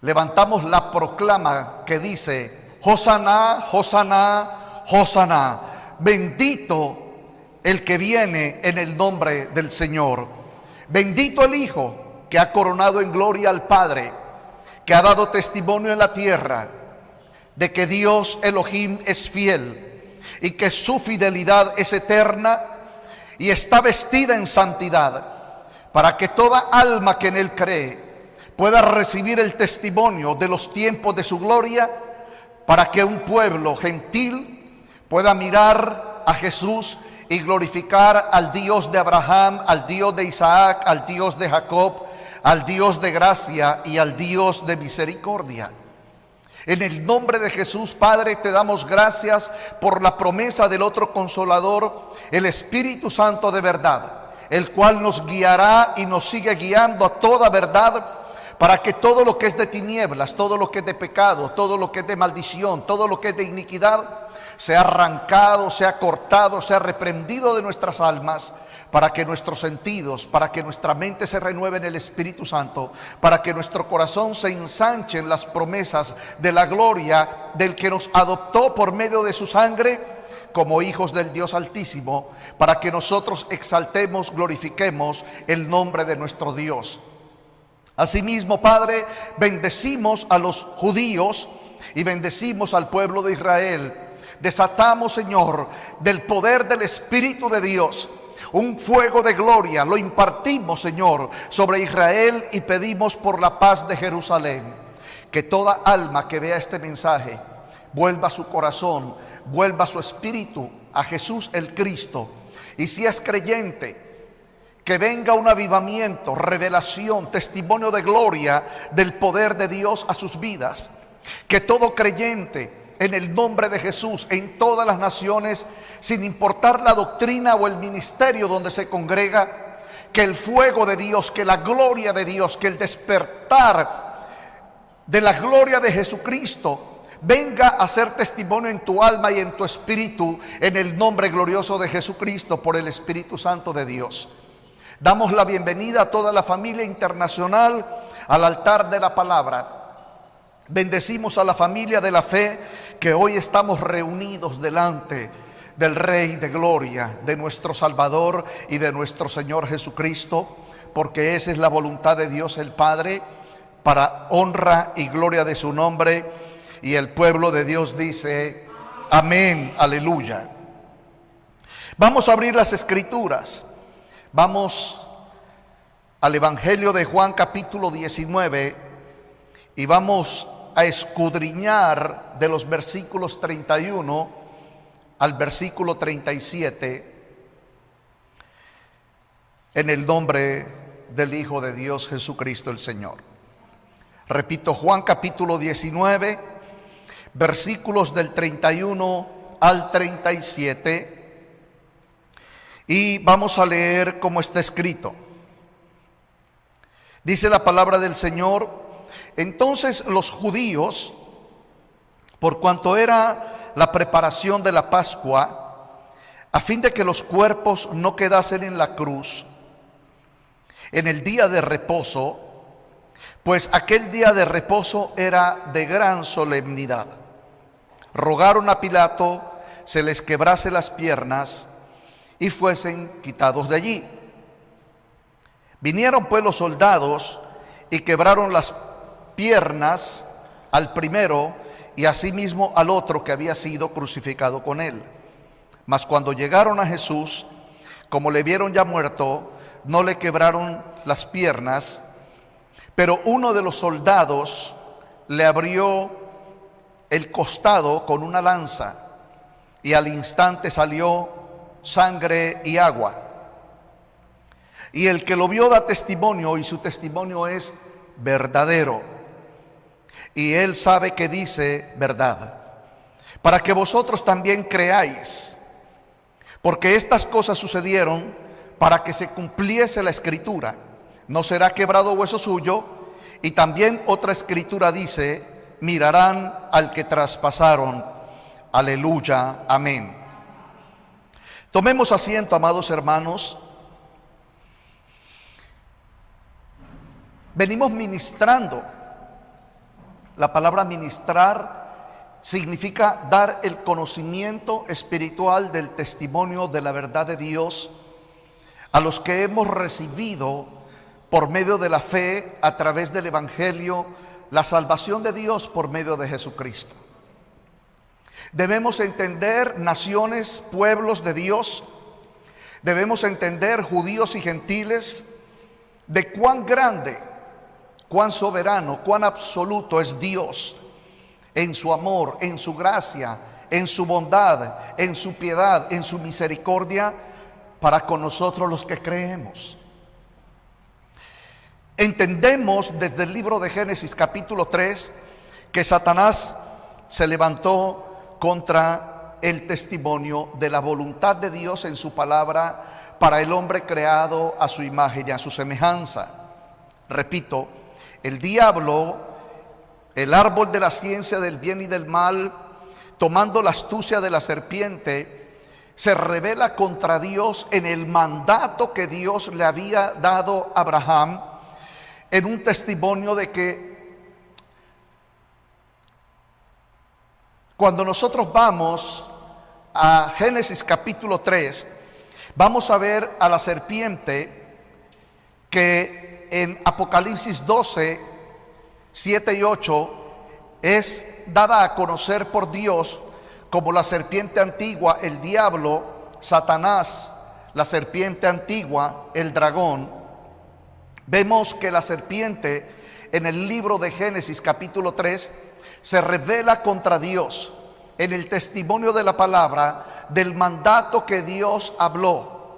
levantamos la proclama que dice: Hosana, Hosana, Hosana, bendito el que viene en el nombre del Señor. Bendito el Hijo que ha coronado en gloria al Padre, que ha dado testimonio en la tierra de que Dios Elohim es fiel y que su fidelidad es eterna y está vestida en santidad, para que toda alma que en él cree pueda recibir el testimonio de los tiempos de su gloria, para que un pueblo gentil pueda mirar a Jesús y glorificar al Dios de Abraham, al Dios de Isaac, al Dios de Jacob, al Dios de gracia y al Dios de misericordia. En el nombre de Jesús, Padre, te damos gracias por la promesa del otro Consolador, el Espíritu Santo de verdad, el cual nos guiará y nos sigue guiando a toda verdad, para que todo lo que es de tinieblas, todo lo que es de pecado, todo lo que es de maldición, todo lo que es de iniquidad, sea arrancado, sea cortado, sea reprendido de nuestras almas, para que nuestros sentidos, para que nuestra mente se renueve en el Espíritu Santo, para que nuestro corazón se ensanche en las promesas de la gloria del que nos adoptó por medio de su sangre como hijos del Dios Altísimo, para que nosotros exaltemos, glorifiquemos el nombre de nuestro Dios. Asimismo, Padre, bendecimos a los judíos y bendecimos al pueblo de Israel. Desatamos, Señor, del poder del Espíritu de Dios un fuego de gloria, lo impartimos, Señor, sobre Israel, y pedimos por la paz de Jerusalén. Que toda alma que vea este mensaje vuelva su corazón, vuelva su espíritu a Jesús el Cristo. Y si es creyente, que venga un avivamiento, revelación, testimonio de gloria del poder de Dios a sus vidas. Que todo creyente, en el nombre de Jesús, en todas las naciones, sin importar la doctrina o el ministerio donde se congrega, que el fuego de Dios, que la gloria de Dios, que el despertar de la gloria de Jesucristo venga a ser testimonio en tu alma y en tu espíritu, en el nombre glorioso de Jesucristo, por el Espíritu Santo de Dios. Damos la bienvenida a toda la familia internacional al altar de la palabra. Bendecimos a la familia de la fe que hoy estamos reunidos delante del Rey de Gloria, de nuestro Salvador y de nuestro Señor Jesucristo, porque esa es la voluntad de Dios el Padre, para honra y gloria de su nombre. Y el pueblo de Dios dice: amén, aleluya. Vamos a abrir las Escrituras. Vamos al Evangelio de Juan capítulo 19 y vamos a escudriñar de los versículos 31 al versículo 37 en el nombre del Hijo de Dios Jesucristo el Señor. Repito, Juan capítulo 19, versículos del 31 al 37. Y vamos a leer como está escrito. Dice la palabra del Señor: entonces los judíos, por cuanto era la preparación de la Pascua, a fin de que los cuerpos no quedasen en la cruz en el día de reposo, pues aquel día de reposo era de gran solemnidad, rogaron a Pilato se les quebrase las piernas y fuesen quitados de allí. Vinieron pues los soldados y quebraron las piernas al primero y asimismo al otro que había sido crucificado con él. Mas cuando llegaron a Jesús, como le vieron ya muerto, no le quebraron las piernas, pero uno de los soldados le abrió el costado con una lanza y al instante salió sangre y agua. Y el que lo vio da testimonio, y su testimonio es verdadero, y él sabe que dice verdad, para que vosotros también creáis, porque estas cosas sucedieron para que se cumpliese la escritura: no será quebrado hueso suyo. Y también otra escritura dice: mirarán al que traspasaron. Aleluya, amén. Tomemos asiento, amados hermanos. Venimos ministrando La palabra ministrar significa dar el conocimiento espiritual del testimonio de la verdad de Dios a los que hemos recibido por medio de la fe a través del Evangelio la salvación de Dios por medio de Jesucristo. Debemos entender naciones, pueblos de Dios, debemos entender judíos y gentiles de cuán grande, cuán soberano, cuán absoluto es Dios en su amor, en su gracia, en su bondad, en su piedad, en su misericordia para con nosotros los que creemos. Entendemos desde el libro de Génesis capítulo 3 que Satanás se levantó contra el testimonio de la voluntad de Dios en su palabra para el hombre creado a su imagen y a su semejanza. Repito, el diablo, el árbol de la ciencia del bien y del mal, tomando la astucia de la serpiente, se rebela contra Dios en el mandato que Dios le había dado a Abraham, en un testimonio de que cuando nosotros vamos a Génesis capítulo 3, vamos a ver a la serpiente que en Apocalipsis 12, 7 y 8 es dada a conocer por Dios como la serpiente antigua, el diablo, Satanás, la serpiente antigua, el dragón. Vemos que la serpiente en el libro de Génesis capítulo 3 se revela contra Dios en el testimonio de la palabra del mandato que Dios habló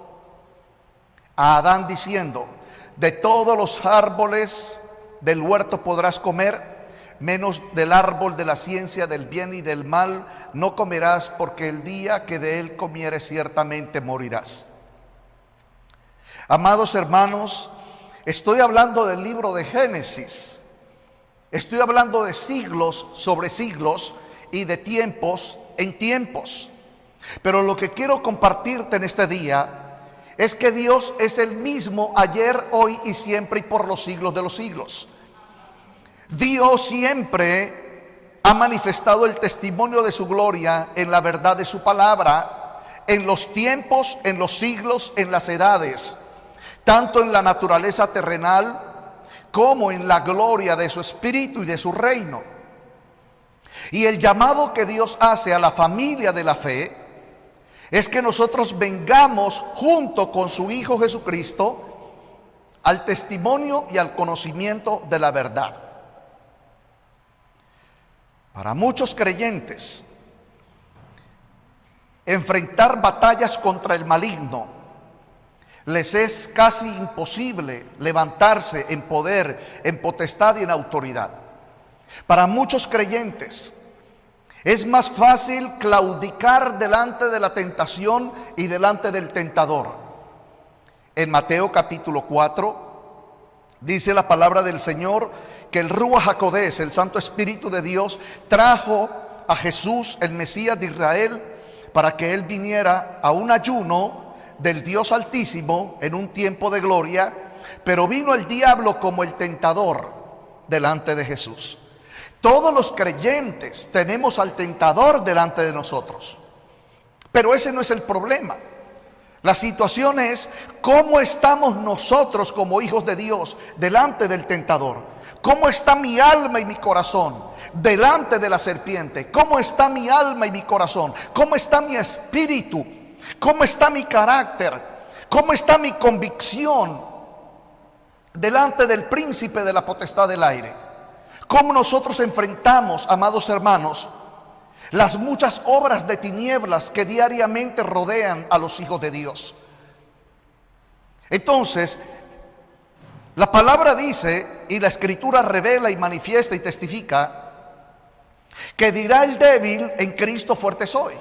a Adán diciendo: de todos los árboles del huerto podrás comer, menos del árbol de la ciencia del bien y del mal no comerás, porque el día que de él comieres ciertamente morirás. Amados hermanos, estoy hablando del libro de Génesis. Estoy hablando de siglos sobre siglos y de tiempos en tiempos. Pero lo que quiero compartirte en este día es que Dios es el mismo ayer, hoy y siempre y por los siglos de los siglos. Dios siempre ha manifestado el testimonio de su gloria en la verdad de su palabra, en los tiempos, en los siglos, en las edades, tanto en la naturaleza terrenal como en la gloria de su espíritu y de su reino. Y el llamado que Dios hace a la familia de la fe es que nosotros vengamos junto con su Hijo Jesucristo al testimonio y al conocimiento de la verdad. Para muchos creyentes, enfrentar batallas contra el maligno les es casi imposible levantarse en poder, en potestad y en autoridad. Para muchos creyentes es más fácil claudicar delante de la tentación y delante del tentador. En Mateo capítulo 4 dice la palabra del Señor que el Ruach HaKodesh, el Santo Espíritu de Dios, trajo a Jesús, el Mesías de Israel, para que él viniera a un ayuno del Dios Altísimo en un tiempo de gloria, pero vino el diablo como el tentador delante de Jesús. Todos los creyentes tenemos al tentador delante de nosotros, pero ese no es el problema. La situación es cómo estamos nosotros como hijos de Dios delante del tentador. ¿Cómo está mi alma y mi corazón delante de la serpiente? ¿Cómo está mi alma y mi corazón? ¿Cómo está mi espíritu? ¿Cómo está mi carácter? ¿Cómo está mi convicción delante del príncipe de la potestad del aire? ¿Cómo nosotros enfrentamos, amados hermanos, las muchas obras de tinieblas que diariamente rodean a los hijos de Dios? Entonces, la palabra dice, y la Escritura revela y manifiesta y testifica, que dirá el débil: en Cristo fuerte soy.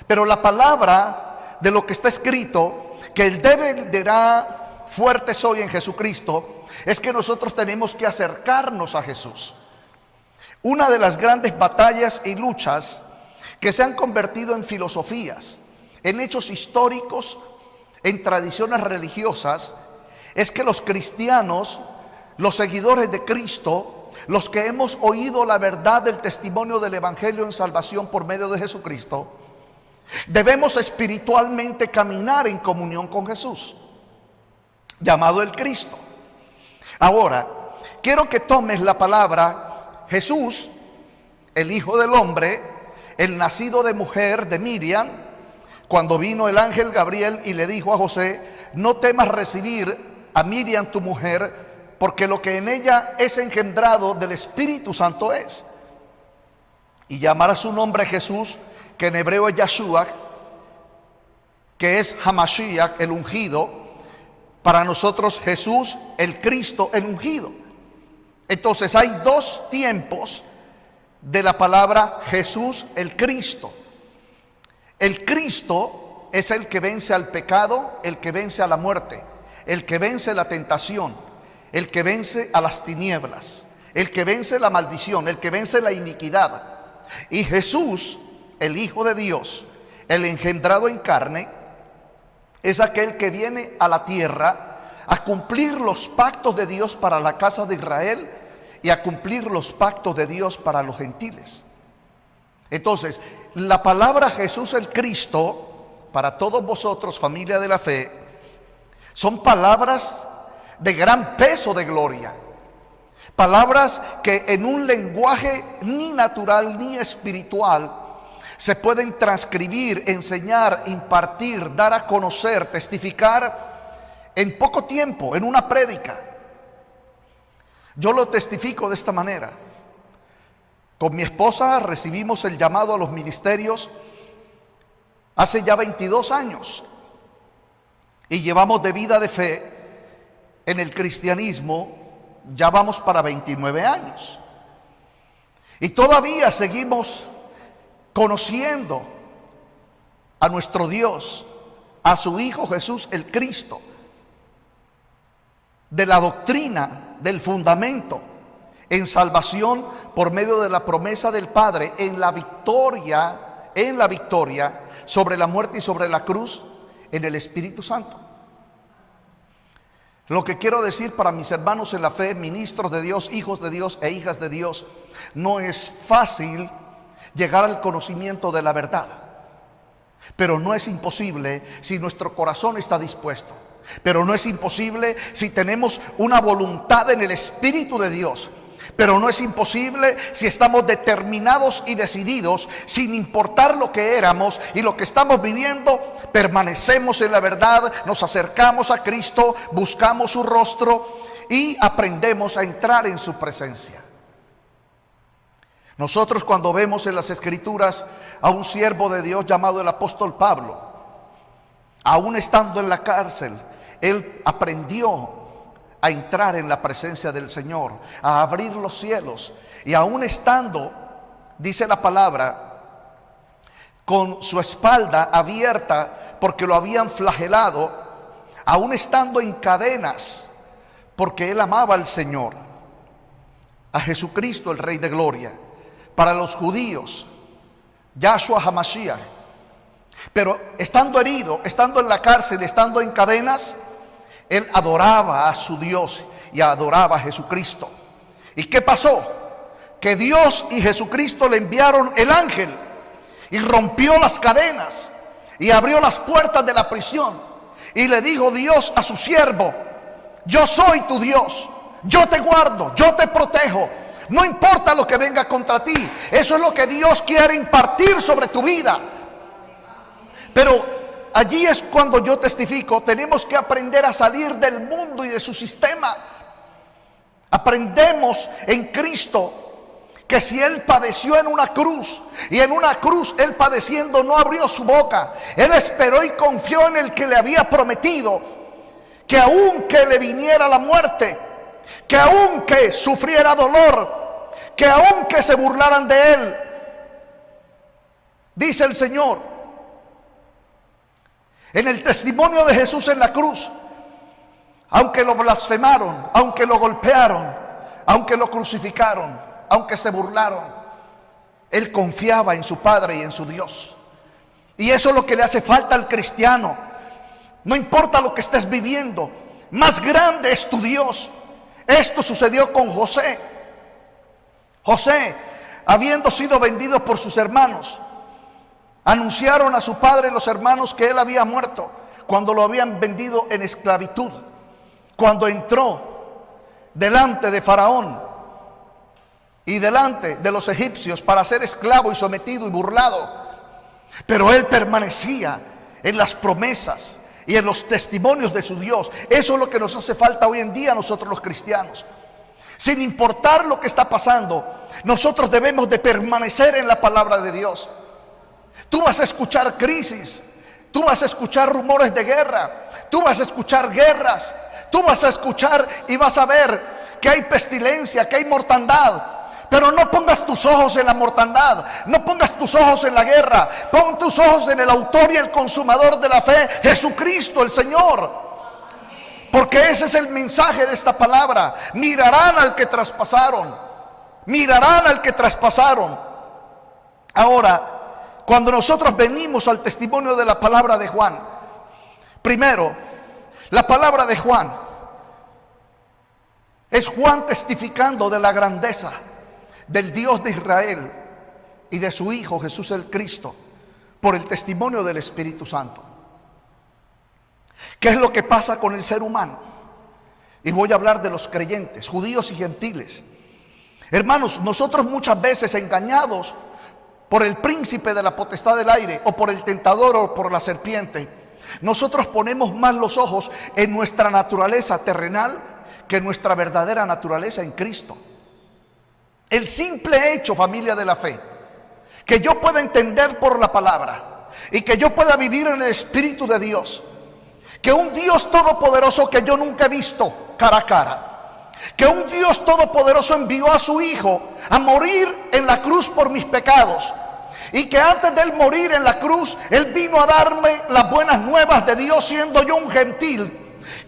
Pero la palabra de lo que está escrito, que el débil dirá fuerte soy en Jesucristo, es que nosotros tenemos que acercarnos a Jesús. Una de las grandes batallas y luchas que se han convertido en filosofías, en hechos históricos, en tradiciones religiosas, es que los cristianos, los seguidores de Cristo, los que hemos oído la verdad del testimonio del Evangelio en salvación por medio de Jesucristo, debemos espiritualmente caminar en comunión con Jesús, llamado el Cristo. Ahora, quiero que tomes la palabra Jesús, el Hijo del Hombre, el nacido de mujer de Miriam, cuando vino el ángel Gabriel y le dijo a José: no temas recibir a Miriam tu mujer, porque lo que en ella es engendrado del Espíritu Santo es. Y llamará su nombre Jesús, que en hebreo es Yahshua, que es Hamashiach, el ungido. Para nosotros Jesús, el Cristo, el ungido. Entonces hay dos tiempos de la palabra Jesús, el Cristo. El Cristo es el que vence al pecado, el que vence a la muerte, el que vence la tentación, el que vence a las tinieblas, el que vence la maldición, el que vence la iniquidad. Y Jesús, el Hijo de Dios, el engendrado en carne, es aquel que viene a la tierra a cumplir los pactos de Dios para la casa de Israel y a cumplir los pactos de Dios para los gentiles. Entonces, la palabra Jesús el Cristo, para todos vosotros, familia de la fe, son palabras de gran peso de gloria. Palabras que en un lenguaje ni natural ni espiritual se pueden transcribir, enseñar, impartir, dar a conocer, testificar en poco tiempo, en una prédica. Yo lo testifico de esta manera. Con mi esposa recibimos el llamado a los ministerios hace ya 22 años y llevamos de vida de fe en el cristianismo, ya vamos para 29 años. Y todavía seguimos conociendo a nuestro Dios, a su Hijo Jesús el Cristo, de la doctrina, del fundamento en salvación por medio de la promesa del Padre, en la victoria sobre la muerte y sobre la cruz, en el Espíritu Santo. Lo que quiero decir para mis hermanos en la fe, ministros de Dios, hijos de Dios e hijas de Dios, no es fácil llegar al conocimiento de la verdad, pero no es imposible si nuestro corazón está dispuesto. Pero no es imposible si tenemos una voluntad en el Espíritu de Dios. Pero no es imposible si estamos determinados y decididos, sin importar lo que éramos y lo que estamos viviendo, permanecemos en la verdad, nos acercamos a Cristo, buscamos su rostro y aprendemos a entrar en su presencia. Nosotros, cuando vemos en las Escrituras a un siervo de Dios llamado el apóstol Pablo, aún estando en la cárcel, él aprendió a entrar en la presencia del Señor, a abrir los cielos, y aún estando, dice la palabra, con su espalda abierta porque lo habían flagelado, aún estando en cadenas, porque él amaba al Señor, a Jesucristo el Rey de Gloria. Para los judíos, Yahshua Hamashiach. Pero estando herido, estando en la cárcel, estando en cadenas, él adoraba a su Dios y adoraba a Jesucristo. ¿Y qué pasó? Que Dios y Jesucristo le enviaron el ángel y rompió las cadenas y abrió las puertas de la prisión. Y le dijo Dios a su siervo: yo soy tu Dios, yo te guardo, yo te protejo. No importa lo que venga contra ti. Eso es lo que Dios quiere impartir sobre tu vida. Pero allí es cuando yo testifico, tenemos que aprender a salir del mundo y de su sistema. Aprendemos en Cristo que si Él padeció en una cruz, y en una cruz Él padeciendo no abrió su boca, Él esperó y confió en el que le había prometido que aunque le viniera la muerte, que aunque sufriera dolor, que aunque se burlaran de Él, dice el Señor, en el testimonio de Jesús en la cruz, aunque lo blasfemaron, aunque lo golpearon, aunque lo crucificaron, aunque se burlaron, Él confiaba en su Padre y en su Dios. Y eso es lo que le hace falta al cristiano. No importa lo que estés viviendo, más grande es tu Dios. Esto sucedió con José. José, habiendo sido vendido por sus hermanos, anunciaron a su padre los hermanos que él había muerto cuando lo habían vendido en esclavitud. Cuando entró delante de Faraón y delante de los egipcios para ser esclavo y sometido y burlado, pero él permanecía en las promesas y en los testimonios de su Dios. Eso es lo que nos hace falta hoy en día a nosotros los cristianos. Sin importar lo que está pasando, nosotros debemos de permanecer en la palabra de Dios. Tú vas a escuchar crisis, tú vas a escuchar rumores de guerra, tú vas a escuchar guerras, tú vas a escuchar y vas a ver que hay pestilencia, que hay mortandad. Pero no pongas tus ojos en la mortandad, no pongas tus ojos en la guerra, pon tus ojos en el autor y el consumador de la fe, Jesucristo el Señor. Porque ese es el mensaje de esta palabra. Mirarán al que traspasaron, mirarán al que traspasaron. Ahora, cuando nosotros venimos al testimonio de la palabra de Juan, primero, la palabra de Juan es Juan testificando de la grandeza del Dios de Israel y de su Hijo Jesús el Cristo por el testimonio del Espíritu Santo. ¿Qué es lo que pasa con el ser humano? Y voy a hablar de los creyentes, judíos y gentiles. Hermanos, nosotros muchas veces engañados por el príncipe de la potestad del aire o por el tentador o por la serpiente, nosotros ponemos más los ojos en nuestra naturaleza terrenal que en nuestra verdadera naturaleza en Cristo. El simple hecho, familia de la fe, que yo pueda entender por la palabra y que yo pueda vivir en el Espíritu de Dios, que un Dios todopoderoso que yo nunca he visto cara a cara, que un Dios todopoderoso envió a su Hijo a morir en la cruz por mis pecados, y que antes de él morir en la cruz, él vino a darme las buenas nuevas de Dios siendo yo un gentil,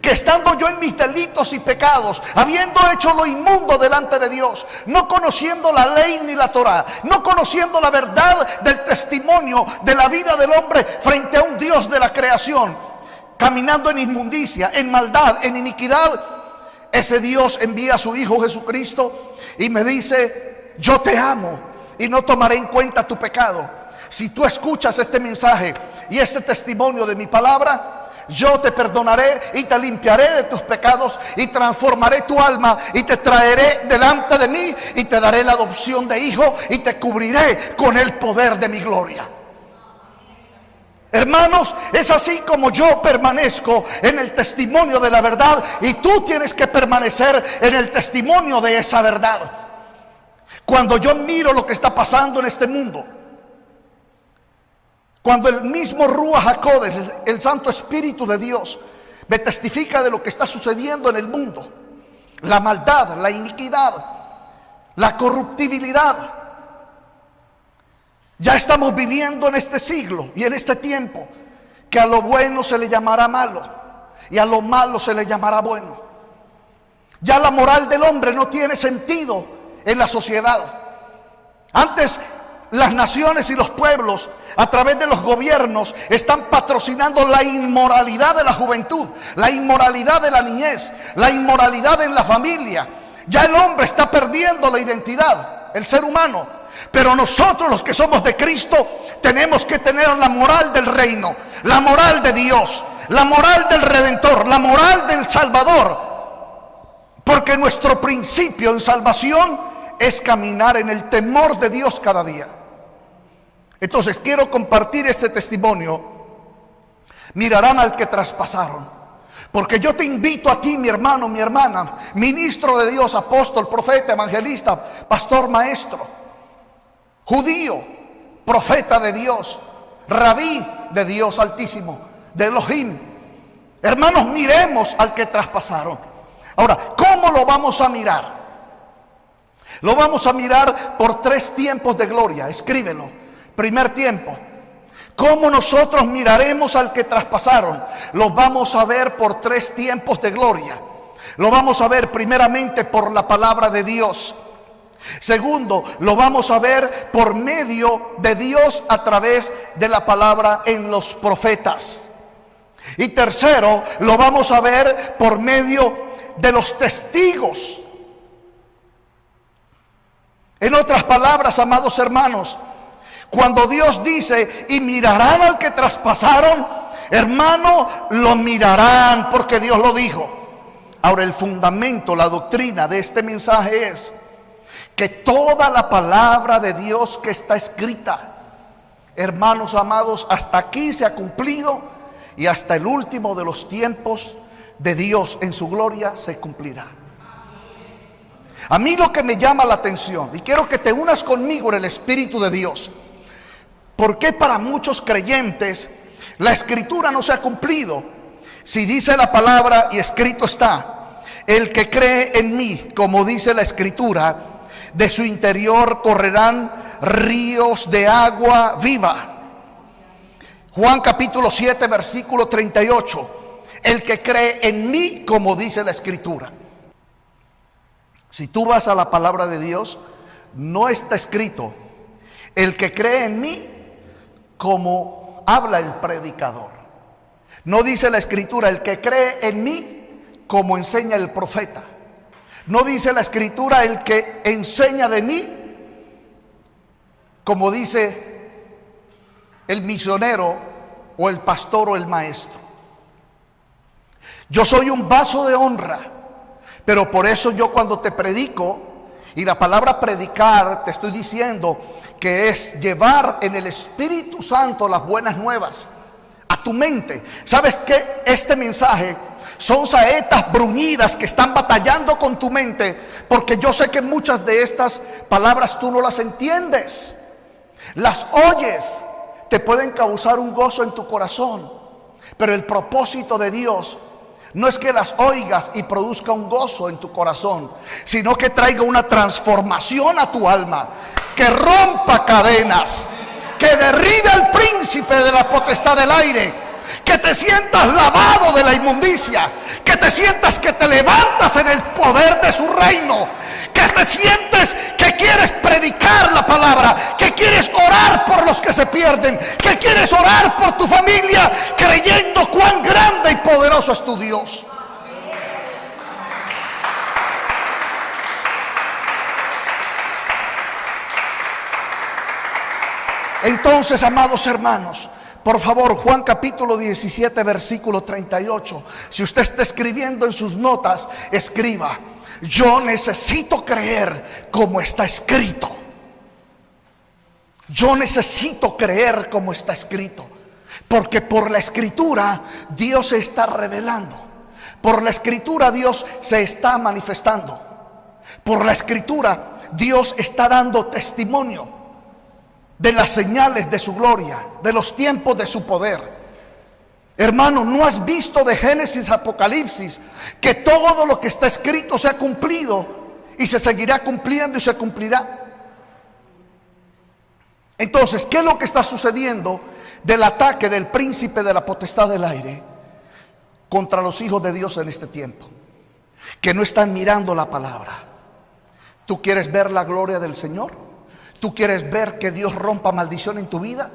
que estando yo en mis delitos y pecados, habiendo hecho lo inmundo delante de Dios, no conociendo la ley ni la Torá, no conociendo la verdad del testimonio de la vida del hombre frente a un Dios de la creación, caminando en inmundicia, en maldad, en iniquidad, ese Dios envía a su Hijo Jesucristo y me dice: yo te amo y no tomaré en cuenta tu pecado. Si tú escuchas este mensaje y este testimonio de mi palabra, yo te perdonaré y te limpiaré de tus pecados y transformaré tu alma y te traeré delante de mí y te daré la adopción de hijo y te cubriré con el poder de mi gloria. Hermanos, es así como yo permanezco en el testimonio de la verdad y tú tienes que permanecer en el testimonio de esa verdad. Cuando yo miro lo que está pasando en este mundo, cuando el mismo Ruach HaKodesh, el Santo Espíritu de Dios, me testifica de lo que está sucediendo en el mundo, la maldad, la iniquidad, la corruptibilidad, ya estamos viviendo en este siglo y en este tiempo que a lo bueno se le llamará malo y a lo malo se le llamará bueno. Ya la moral del hombre no tiene sentido en la sociedad. Antes las naciones y los pueblos a través de los gobiernos están patrocinando la inmoralidad de la juventud, la inmoralidad de la niñez, la inmoralidad en la familia. Ya el hombre está perdiendo la identidad, el ser humano. Pero nosotros los que somos de Cristo tenemos que tener la moral del reino, la moral de Dios, la moral del Redentor, la moral del Salvador. Porque nuestro principio en salvación es caminar en el temor de Dios cada día. Entonces quiero compartir este testimonio. Mirarán al que traspasaron. Porque yo te invito a ti, mi hermano, mi hermana, ministro de Dios, apóstol, profeta, evangelista, pastor, maestro, judío, profeta de Dios, rabí de Dios Altísimo, de Elohim. Hermanos, miremos al que traspasaron. Ahora, ¿cómo lo vamos a mirar? Lo vamos a mirar por 3 tiempos de gloria. Escríbelo. Primer tiempo, ¿cómo nosotros miraremos al que traspasaron? Lo vamos a ver por 3 tiempos de gloria. Lo vamos a ver primeramente por la palabra de Dios. Segundo, lo vamos a ver por medio de Dios a través de la palabra en los profetas. Y tercero, lo vamos a ver por medio de los testigos. En otras palabras, amados hermanos, cuando Dios dice, y mirarán al que traspasaron, hermano, lo mirarán porque Dios lo dijo. Ahora, el fundamento, la doctrina de este mensaje es que toda la palabra de Dios que está escrita, hermanos amados, hasta aquí se ha cumplido y hasta el último de los tiempos de Dios en su gloria se cumplirá. A mí lo que me llama la atención, y quiero que te unas conmigo en el Espíritu de Dios, porque para muchos creyentes la escritura no se ha cumplido. Si dice la palabra y escrito está, el que cree en mí, como dice la escritura, de su interior correrán ríos de agua viva. Juan capítulo 7 versículo 38. El que cree en mí, como dice la escritura. Si tú vas a la palabra de Dios, no está escrito el que cree en mí, como habla el predicador. No dice la escritura el que cree en mí, como enseña el profeta. No dice la escritura el que enseña de mí, como dice el misionero o el pastor o el maestro. Yo soy un vaso de honra, pero por eso yo cuando te predico, y la palabra predicar te estoy diciendo que es llevar en el Espíritu Santo las buenas nuevas a tu mente. ¿Sabes qué? Este mensaje son saetas bruñidas que están batallando con tu mente, porque yo sé que muchas de estas palabras tú no las entiendes. Las oyes, te pueden causar un gozo en tu corazón, pero el propósito de Dios no es que las oigas y produzca un gozo en tu corazón, sino que traiga una transformación a tu alma, que rompa cadenas, que derribe al príncipe de la potestad del aire, que te sientas lavado de la inmundicia, que te sientas que te levantas en el poder de su reino, que te sientes que quieres predicar la palabra, que quieres orar por los que se pierden, que quieres orar por tu familia, creyendo cuán grande y poderoso es tu Dios. Entonces, amados hermanos, por favor, Juan capítulo 17 versículo 38. Si usted está escribiendo en sus notas, escriba: yo necesito creer como está escrito. Yo necesito creer como está escrito, porque por la escritura Dios se está revelando. Por la escritura Dios se está manifestando. Por la escritura Dios está dando testimonio de las señales de su gloria, de los tiempos de su poder. Hermano, ¿no has visto de Génesis a Apocalipsis que todo lo que está escrito se ha cumplido y se seguirá cumpliendo y se cumplirá? Entonces, ¿qué es lo que está sucediendo del ataque del príncipe de la potestad del aire contra los hijos de Dios en este tiempo? Que no están mirando la palabra. ¿Tú quieres ver la gloria del Señor? ¿Tú quieres ver que Dios rompa maldición en tu vida?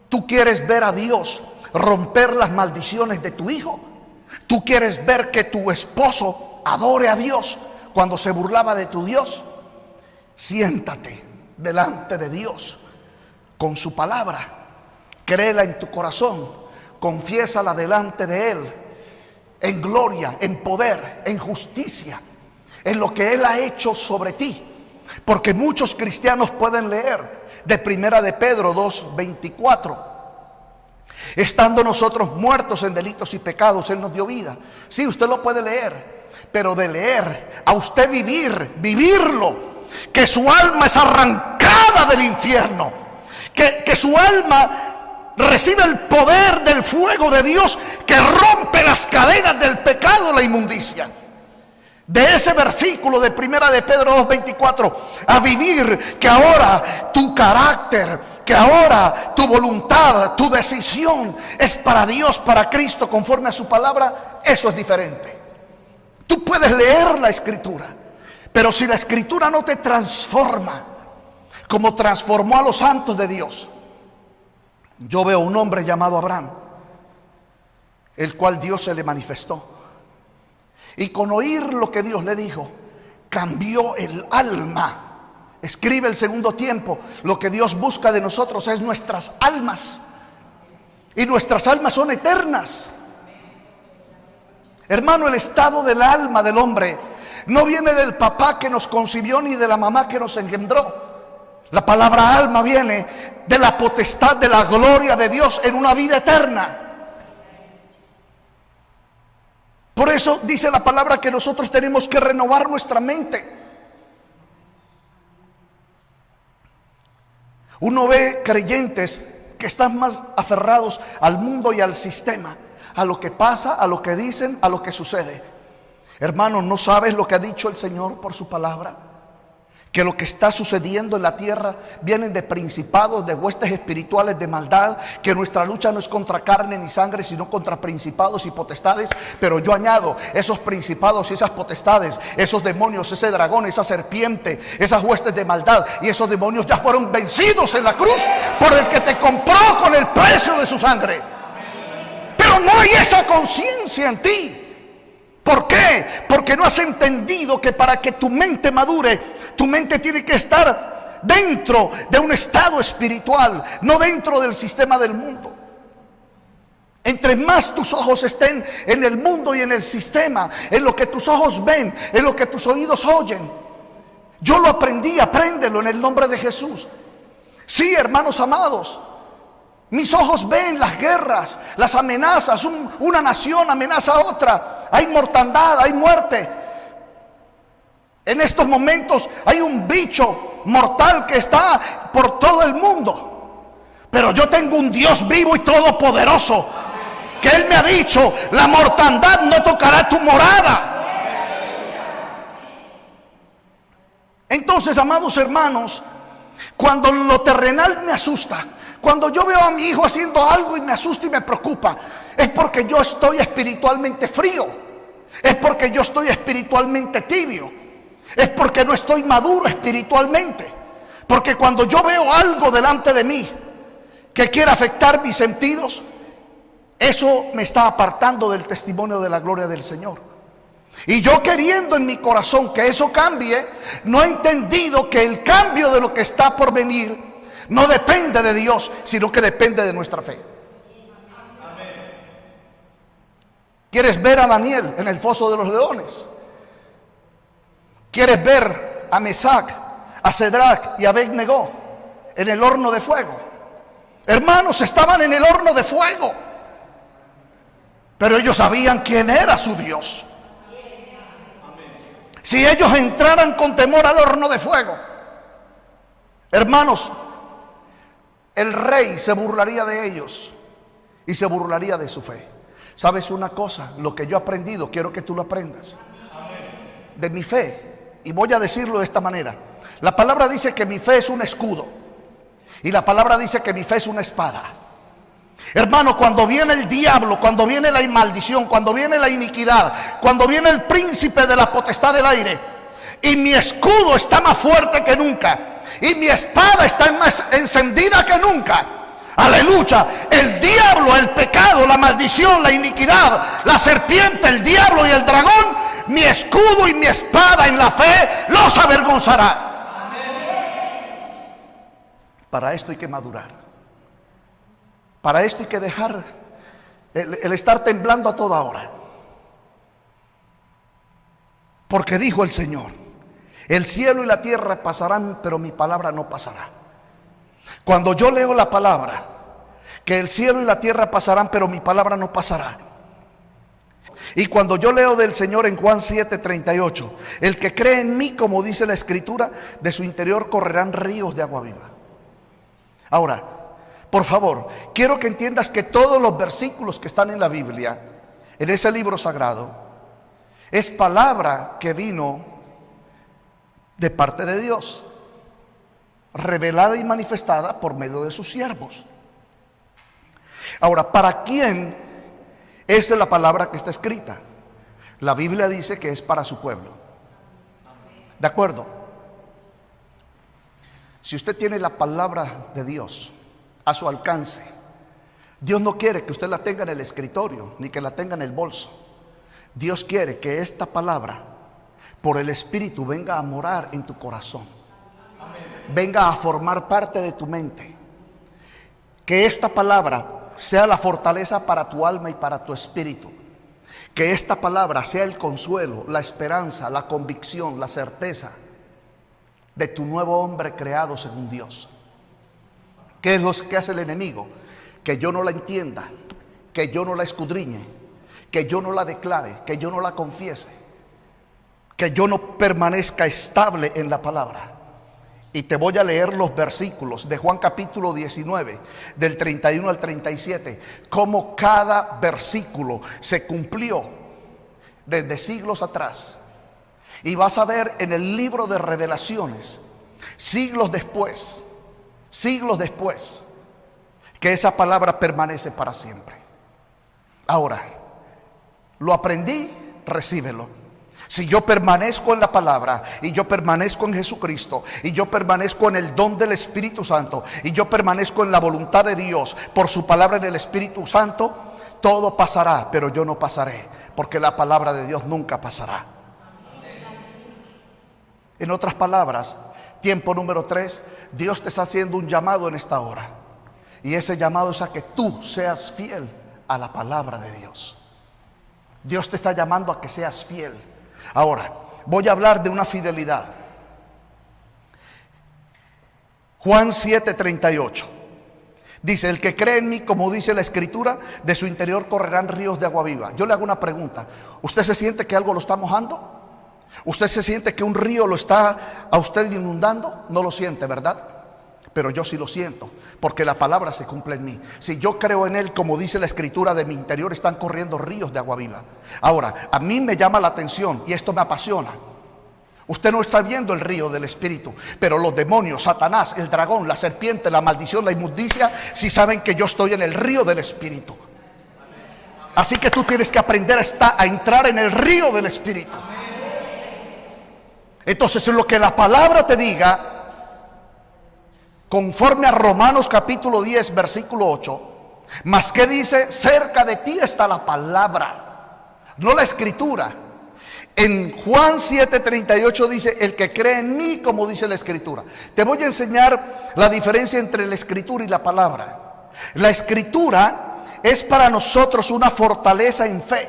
¿Tú quieres ver a Dios romper las maldiciones de tu hijo? ¿Tú quieres ver que tu esposo adore a Dios cuando se burlaba de tu Dios? Siéntate delante de Dios con su palabra, créela en tu corazón, confiésala delante de Él, en gloria, en poder, en justicia, en lo que Él ha hecho sobre ti. Porque muchos cristianos pueden leer de Primera de Pedro 2:24. Estando nosotros muertos en delitos y pecados, Él nos dio vida. Sí, usted lo puede leer, pero de leer a usted vivirlo, que su alma es arrancada del infierno, que su alma recibe el poder del fuego de Dios que rompe las cadenas del pecado, la inmundicia. De ese versículo de Primera de Pedro 2:24, a vivir que ahora tu carácter, que ahora tu voluntad, tu decisión es para Dios, para Cristo, conforme a su palabra. Eso es diferente. Tú puedes leer la escritura, pero si la escritura no te transforma como transformó a los santos de Dios. Yo veo un hombre llamado Abraham, el cual Dios se le manifestó. Y con oír lo que Dios le dijo, cambió el alma Escribe el segundo tiempo. Lo que Dios busca de nosotros es nuestras almas. Y nuestras almas son eternas. Hermano, el estado del alma del hombre no viene del papá que nos concibió ni de la mamá que nos engendró. La palabra alma viene de la potestad de la gloria de Dios en una vida eterna. Por eso dice la palabra que nosotros tenemos que renovar nuestra mente. Uno ve creyentes que están más aferrados al mundo y al sistema, a lo que pasa, a lo que dicen, a lo que sucede. Hermano, ¿no sabes lo que ha dicho el Señor por su palabra? Que lo que está sucediendo en la tierra vienen de principados, de huestes espirituales de maldad, que nuestra lucha no es contra carne ni sangre, sino contra principados y potestades. Pero yo añado, esos principados y esas potestades, esos demonios, ese dragón, esa serpiente, esas huestes de maldad y esos demonios ya fueron vencidos en la cruz por el que te compró con el precio de su sangre. Pero no hay esa conciencia en ti. ¿Por qué? Porque no has entendido que para que tu mente madure, tu mente tiene que estar dentro de un estado espiritual, no dentro del sistema del mundo. Entre más tus ojos estén en el mundo y en el sistema, en lo que tus ojos ven, en lo que tus oídos oyen. Yo lo aprendí, apréndelo en el nombre de Jesús. Sí, hermanos amados. Mis ojos ven las guerras, las amenazas, una nación amenaza a otra, hay mortandad, hay muerte. En estos momentos hay un bicho mortal que está por todo el mundo. Pero yo tengo un Dios vivo y todopoderoso, que Él me ha dicho, la mortandad no tocará tu morada. Entonces, amados hermanos, cuando lo terrenal me asusta, cuando yo veo a mi hijo haciendo algo y me asusta y me preocupa, es porque yo estoy espiritualmente frío, es porque yo estoy espiritualmente tibio, es porque no estoy maduro espiritualmente. Porque cuando yo veo algo delante de mí que quiere afectar mis sentidos, eso me está apartando del testimonio de la gloria del Señor. Y yo queriendo en mi corazón que eso cambie, no he entendido que el cambio de lo que está por venir no depende de Dios, sino que depende de nuestra fe. ¿Quieres ver a Daniel en el foso de los leones? ¿Quieres ver a Mesac, a Cedrac y a Abed-Negó en el horno de fuego? Hermanos, estaban en el horno de fuego, pero ellos sabían quién era su Dios. Si ellos entraran con temor al horno de fuego, hermanos, el rey se burlaría de ellos y se burlaría de su fe. ¿Sabes una cosa? Lo que yo he aprendido, quiero que tú lo aprendas. De mi fe, y voy a decirlo de esta manera. La palabra dice que mi fe es un escudo, y la palabra dice que mi fe es una espada. Hermano, cuando viene el diablo, cuando viene la maldición, cuando viene la iniquidad, cuando viene el príncipe de la potestad del aire, y mi escudo está más fuerte que nunca, y mi espada está más encendida que nunca, aleluya, el diablo, el pecado, la maldición, la iniquidad, la serpiente, el diablo y el dragón, mi escudo y mi espada en la fe los avergonzará. Para esto hay que madurar. Para esto hay que dejar el estar temblando a toda hora. Porque dijo el Señor, el cielo y la tierra pasarán, pero mi palabra no pasará. Cuando yo leo la palabra, que el cielo y la tierra pasarán, pero mi palabra no pasará. Y cuando yo leo del Señor en Juan 7:38, el que cree en mí, como dice la Escritura, de su interior correrán ríos de agua viva. Ahora, por favor, quiero que entiendas que todos los versículos que están en la Biblia, en ese libro sagrado, es palabra que vino de parte de Dios, revelada y manifestada por medio de sus siervos. Ahora, ¿para quién es la palabra que está escrita? La Biblia dice que es para su pueblo. ¿De acuerdo? Si usted tiene la palabra de Dios a su alcance, Dios no quiere que usted la tenga en el escritorio, ni que la tenga en el bolso. Dios quiere que esta palabra, por el Espíritu, venga a morar en tu corazón. venga a formar parte de tu mente. Que esta palabra sea la fortaleza para tu alma y para tu espíritu. Que esta palabra sea el consuelo, la esperanza, la convicción, la certeza de tu nuevo hombre creado según Dios. ¿Qué es lo que hace el enemigo? Que yo no la entienda, que yo no la escudriñe, que yo no la declare, que yo no la confiese, que yo no permanezca estable en la palabra. Y te voy a leer los versículos de Juan capítulo 19, del 31 al 37, cómo cada versículo se cumplió desde siglos atrás. Y vas a ver en el libro de Revelaciones, siglos después, que esa palabra permanece para siempre. Ahora, lo aprendí, recíbelo. Si yo permanezco en la palabra, y yo permanezco en Jesucristo, y yo permanezco en el don del Espíritu Santo, y yo permanezco en la voluntad de Dios por su palabra en el Espíritu Santo, todo pasará, pero yo no pasaré, porque la palabra de Dios nunca pasará. En otras palabras, tiempo número 3, Dios te está haciendo un llamado en esta hora. Y ese llamado es a que tú seas fiel a la palabra de Dios. Dios te está llamando a que seas fiel. Ahora, voy a hablar de una fidelidad. Juan 7:38. Dice, el que cree en mí, como dice la Escritura, de su interior correrán ríos de agua viva. Yo le hago una pregunta. ¿Usted se siente que algo lo está mojando? ¿Usted se siente que un río lo está a usted inundando? No lo siente, ¿verdad? Pero yo sí lo siento, porque la palabra se cumple en mí. Si yo creo en Él, como dice la Escritura, de mi interior están corriendo ríos de agua viva. Ahora, a mí me llama la atención y esto me apasiona. Usted no está viendo el río del Espíritu, pero los demonios, Satanás, el dragón, la serpiente, la maldición, la inmundicia, sí saben que yo estoy en el río del Espíritu. Así que tú tienes que aprender a entrar en el río del Espíritu. Entonces, lo que la palabra te diga, conforme a Romanos capítulo 10, versículo 8, más que dice, cerca de ti está la palabra, no la Escritura. En Juan 7:38 dice, el que cree en mí, como dice la Escritura. Te voy a enseñar la diferencia entre la Escritura y la palabra. La Escritura es para nosotros una fortaleza en fe,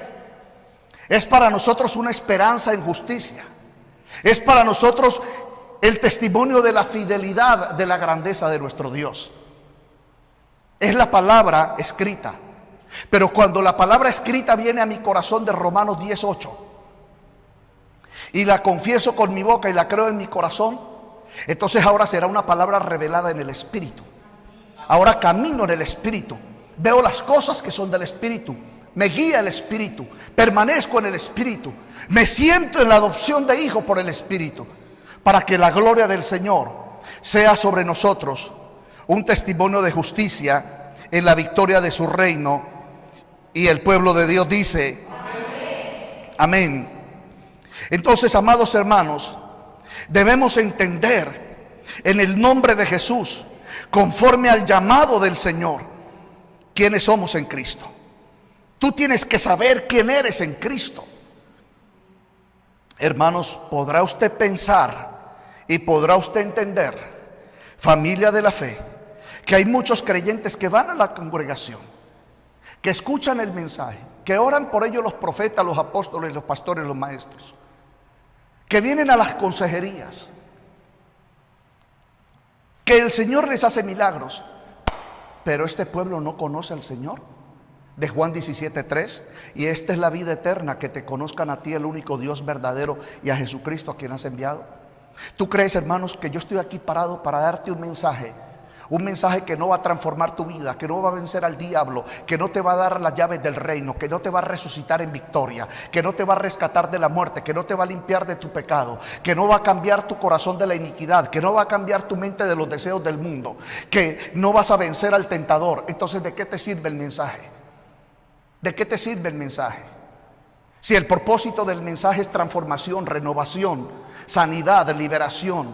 es para nosotros una esperanza en justicia, es para nosotros el testimonio de la fidelidad, de la grandeza de nuestro Dios. Es la palabra escrita. Pero cuando la palabra escrita viene a mi corazón de Romanos 10:8 y la confieso con mi boca y la creo en mi corazón, entonces ahora será una palabra revelada en el Espíritu. Ahora camino en el Espíritu, veo las cosas que son del Espíritu, me guía el Espíritu, permanezco en el Espíritu, me siento en la adopción de hijo por el Espíritu, para que la gloria del Señor sea sobre nosotros un testimonio de justicia en la victoria de su reino. Y el pueblo de Dios dice amén. Amén. Entonces, amados hermanos, debemos entender en el nombre de Jesús, conforme al llamado del Señor, quiénes somos en Cristo. Tú tienes que saber quién eres en Cristo. Hermanos, podrá usted pensar y podrá usted entender, familia de la fe, que hay muchos creyentes que van a la congregación, que escuchan el mensaje, que oran por ellos los profetas, los apóstoles, los pastores, los maestros, que vienen a las consejerías, que el Señor les hace milagros, pero este pueblo no conoce al Señor. De Juan 17:3, y esta es la vida eterna, que te conozcan a ti, el único Dios verdadero, y a Jesucristo a quien has enviado. ¿Tú crees, hermanos, que yo estoy aquí parado para darte un mensaje que no va a transformar tu vida, que no va a vencer al diablo, que no te va a dar las llaves del reino, que no te va a resucitar en victoria, que no te va a rescatar de la muerte, que no te va a limpiar de tu pecado, que no va a cambiar tu corazón de la iniquidad, que no va a cambiar tu mente de los deseos del mundo, que no vas a vencer al tentador? Entonces, ¿de qué te sirve el mensaje? ¿De qué te sirve el mensaje? Si el propósito del mensaje es transformación, renovación, sanidad, liberación,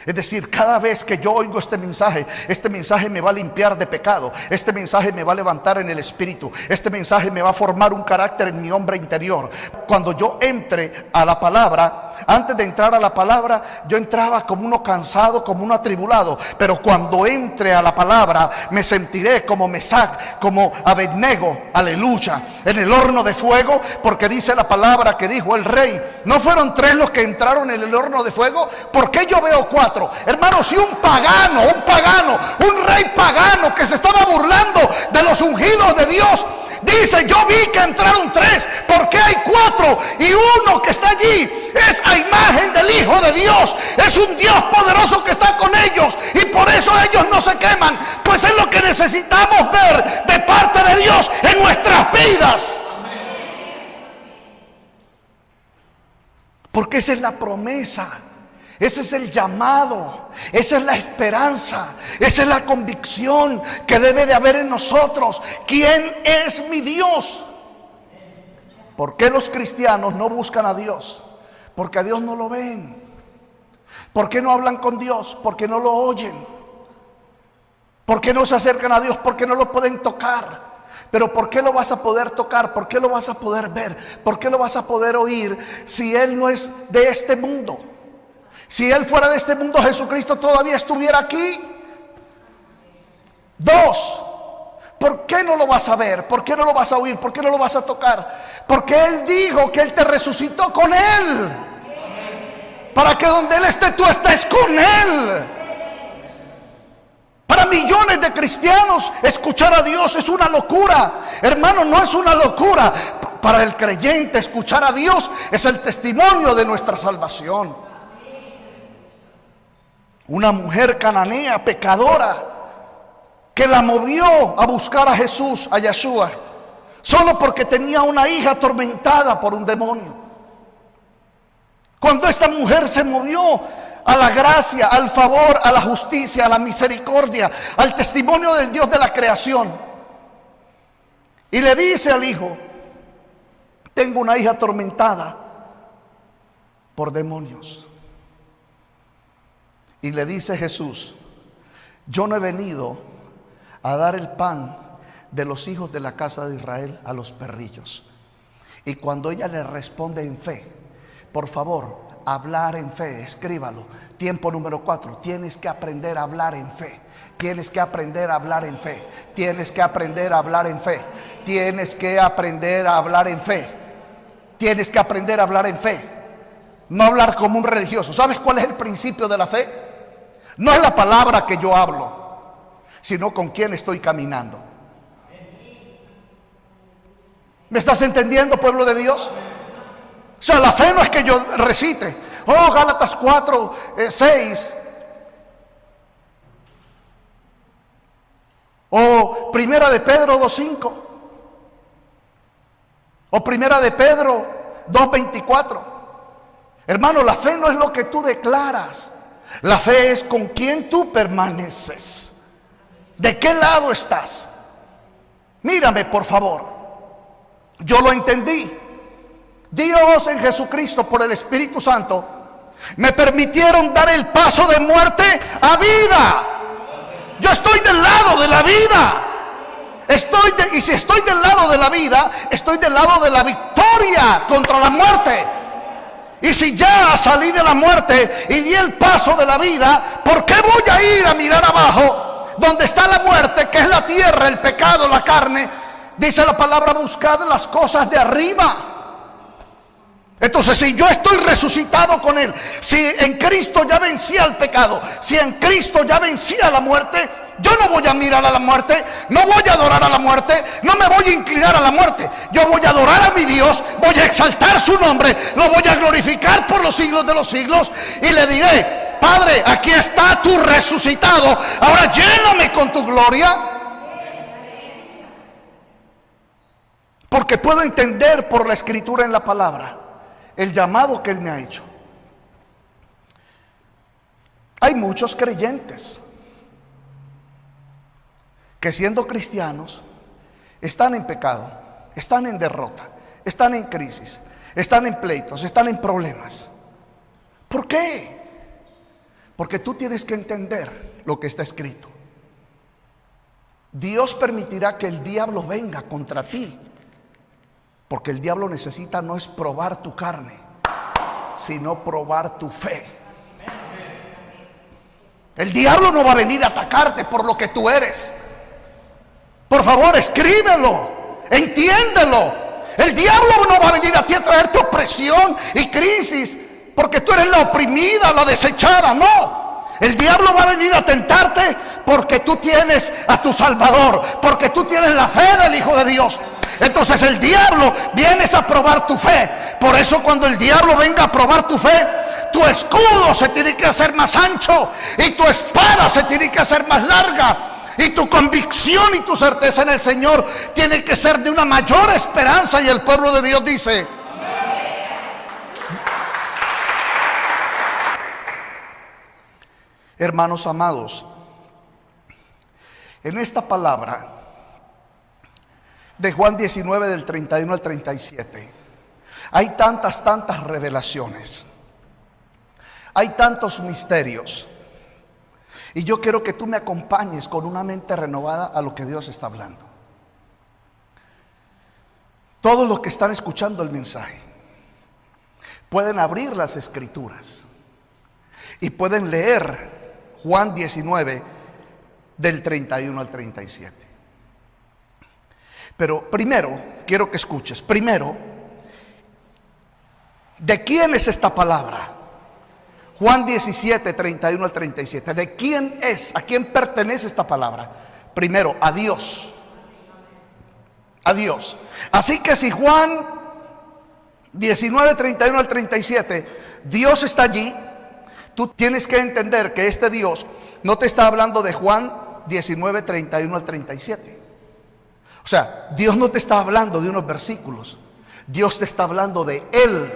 Es decir, cada vez que yo oigo este mensaje me va a limpiar de pecado. Este mensaje me va a levantar en el espíritu. Este mensaje me va a formar un carácter en mi hombre interior. Cuando yo entre a la palabra, antes de entrar a la palabra, yo entraba como uno cansado, como uno atribulado. Pero cuando entre a la palabra, me sentiré como Mesac, como Abednego, aleluya, en el horno de fuego. Porque dice la palabra que dijo el rey: ¿no fueron 3 los que entraron en el horno de fuego? ¿Por qué yo veo 4? Hermanos, si un rey pagano que se estaba burlando de los ungidos de Dios, dice: yo vi que entraron 3, ¿por qué hay 4? Y uno que está allí es a imagen del Hijo de Dios, es un Dios poderoso que está con ellos, y por eso ellos no se queman. Pues es lo que necesitamos ver de parte de Dios en nuestras vidas. Porque esa es la promesa, ese es el llamado, esa es la esperanza, esa es la convicción que debe de haber en nosotros. ¿Quién es mi Dios? ¿Por qué los cristianos no buscan a Dios? Porque a Dios no lo ven. ¿Por qué no hablan con Dios? Porque no lo oyen. ¿Por qué no se acercan a Dios? Porque no lo pueden tocar. Pero ¿por qué lo vas a poder tocar? ¿Por qué lo vas a poder ver? ¿Por qué lo vas a poder oír si Él no es de este mundo? Si Él fuera de este mundo, Jesucristo todavía estuviera aquí. 2, ¿por qué no lo vas a ver? ¿Por qué no lo vas a oír? ¿Por qué no lo vas a tocar? Porque Él dijo que Él te resucitó con Él, para que donde Él esté, tú estés con Él. Para millones de cristianos, escuchar a Dios es una locura. Hermano, no es una locura. Para el creyente, escuchar a Dios es el testimonio de nuestra salvación. Una mujer cananea, pecadora, que la movió a buscar a Jesús, a Yeshua, solo porque tenía una hija atormentada por un demonio. Cuando esta mujer se movió a la gracia, al favor, a la justicia, a la misericordia, al testimonio del Dios de la creación, y le dice al hijo: tengo una hija atormentada por demonios. Y le dice Jesús: yo no he venido a dar el pan de los hijos de la casa de Israel a los perrillos. Y cuando ella le responde en fe, por favor, hablar en fe, escríbalo. Tiempo número 4, tienes que aprender a hablar en fe. Tienes que aprender a hablar en fe. Tienes que aprender a hablar en fe. Tienes que aprender a hablar en fe. Tienes que aprender a hablar en fe. No hablar como un religioso. ¿Sabes cuál es el principio de la fe? No es la palabra que yo hablo, sino con quién estoy caminando. ¿Me estás entendiendo, pueblo de Dios? O sea, la fe no es que yo recite: oh, Gálatas 4, 6. O Primera de Pedro 2:5. O Primera de Pedro 2:24. Hermano, la fe no es lo que tú declaras. La fe es con quién tú permaneces. ¿De qué lado estás? Mírame, por favor. Yo lo entendí. Dios en Jesucristo, por el Espíritu Santo, me permitieron dar el paso de muerte a vida. Yo estoy del lado de la vida. Y si estoy del lado de la vida, estoy del lado de la victoria contra la muerte. Y si ya salí de la muerte y di el paso de la vida, ¿por qué voy a ir a mirar abajo, donde está la muerte, que es la tierra, el pecado, la carne? Dice la palabra: buscad las cosas de arriba. Entonces, si yo estoy resucitado con Él, si en Cristo ya vencía el pecado, si en Cristo ya vencía la muerte, yo no voy a mirar a la muerte, no voy a adorar a la muerte, no me voy a inclinar a la muerte. Yo voy a adorar a mi Dios, voy a exaltar su nombre, lo voy a glorificar por los siglos de los siglos, y le diré: Padre, aquí está tu resucitado, ahora lléname con tu gloria. Porque puedo entender por la escritura en la palabra el llamado que Él me ha hecho. Hay muchos creyentes que, siendo cristianos, están en pecado, están en derrota, están en crisis, están en pleitos, están en problemas. ¿Por qué? Porque tú tienes que entender lo que está escrito. Dios permitirá que el diablo venga contra ti, porque el diablo necesita no es probar tu carne, sino probar tu fe. El diablo no va a venir a atacarte por lo que tú eres. Por favor, escríbelo, entiéndelo. El diablo no va a venir a ti a traerte opresión y crisis porque tú eres la oprimida, la desechada. No, el diablo va a venir a tentarte porque tú tienes a tu Salvador, porque tú tienes la fe del Hijo de Dios. Entonces el diablo viene a probar tu fe. Por eso cuando el diablo venga a probar tu fe, tu escudo se tiene que hacer más ancho y tu espada se tiene que hacer más larga. Y tu convicción y tu certeza en el Señor tiene que ser de una mayor esperanza. Y el pueblo de Dios dice: hermanos amados, en esta palabra de Juan 19 del 31 al 37 hay tantas revelaciones, hay tantos misterios. Y yo quiero que tú me acompañes con una mente renovada a lo que Dios está hablando. Todos los que están escuchando el mensaje pueden abrir las escrituras y pueden leer Juan 19 del 31 al 37. Pero primero, quiero que escuches, primero, ¿de quién es esta palabra? Juan 17, 31 al 37. ¿De quién es? ¿A quién pertenece esta palabra? Primero, a Dios. A Dios. Así que si Juan 19, 31 al 37, Dios está allí, tú tienes que entender que este Dios no te está hablando de Juan 19, 31 al 37. O sea, Dios no te está hablando de unos versículos. Dios te está hablando de Él.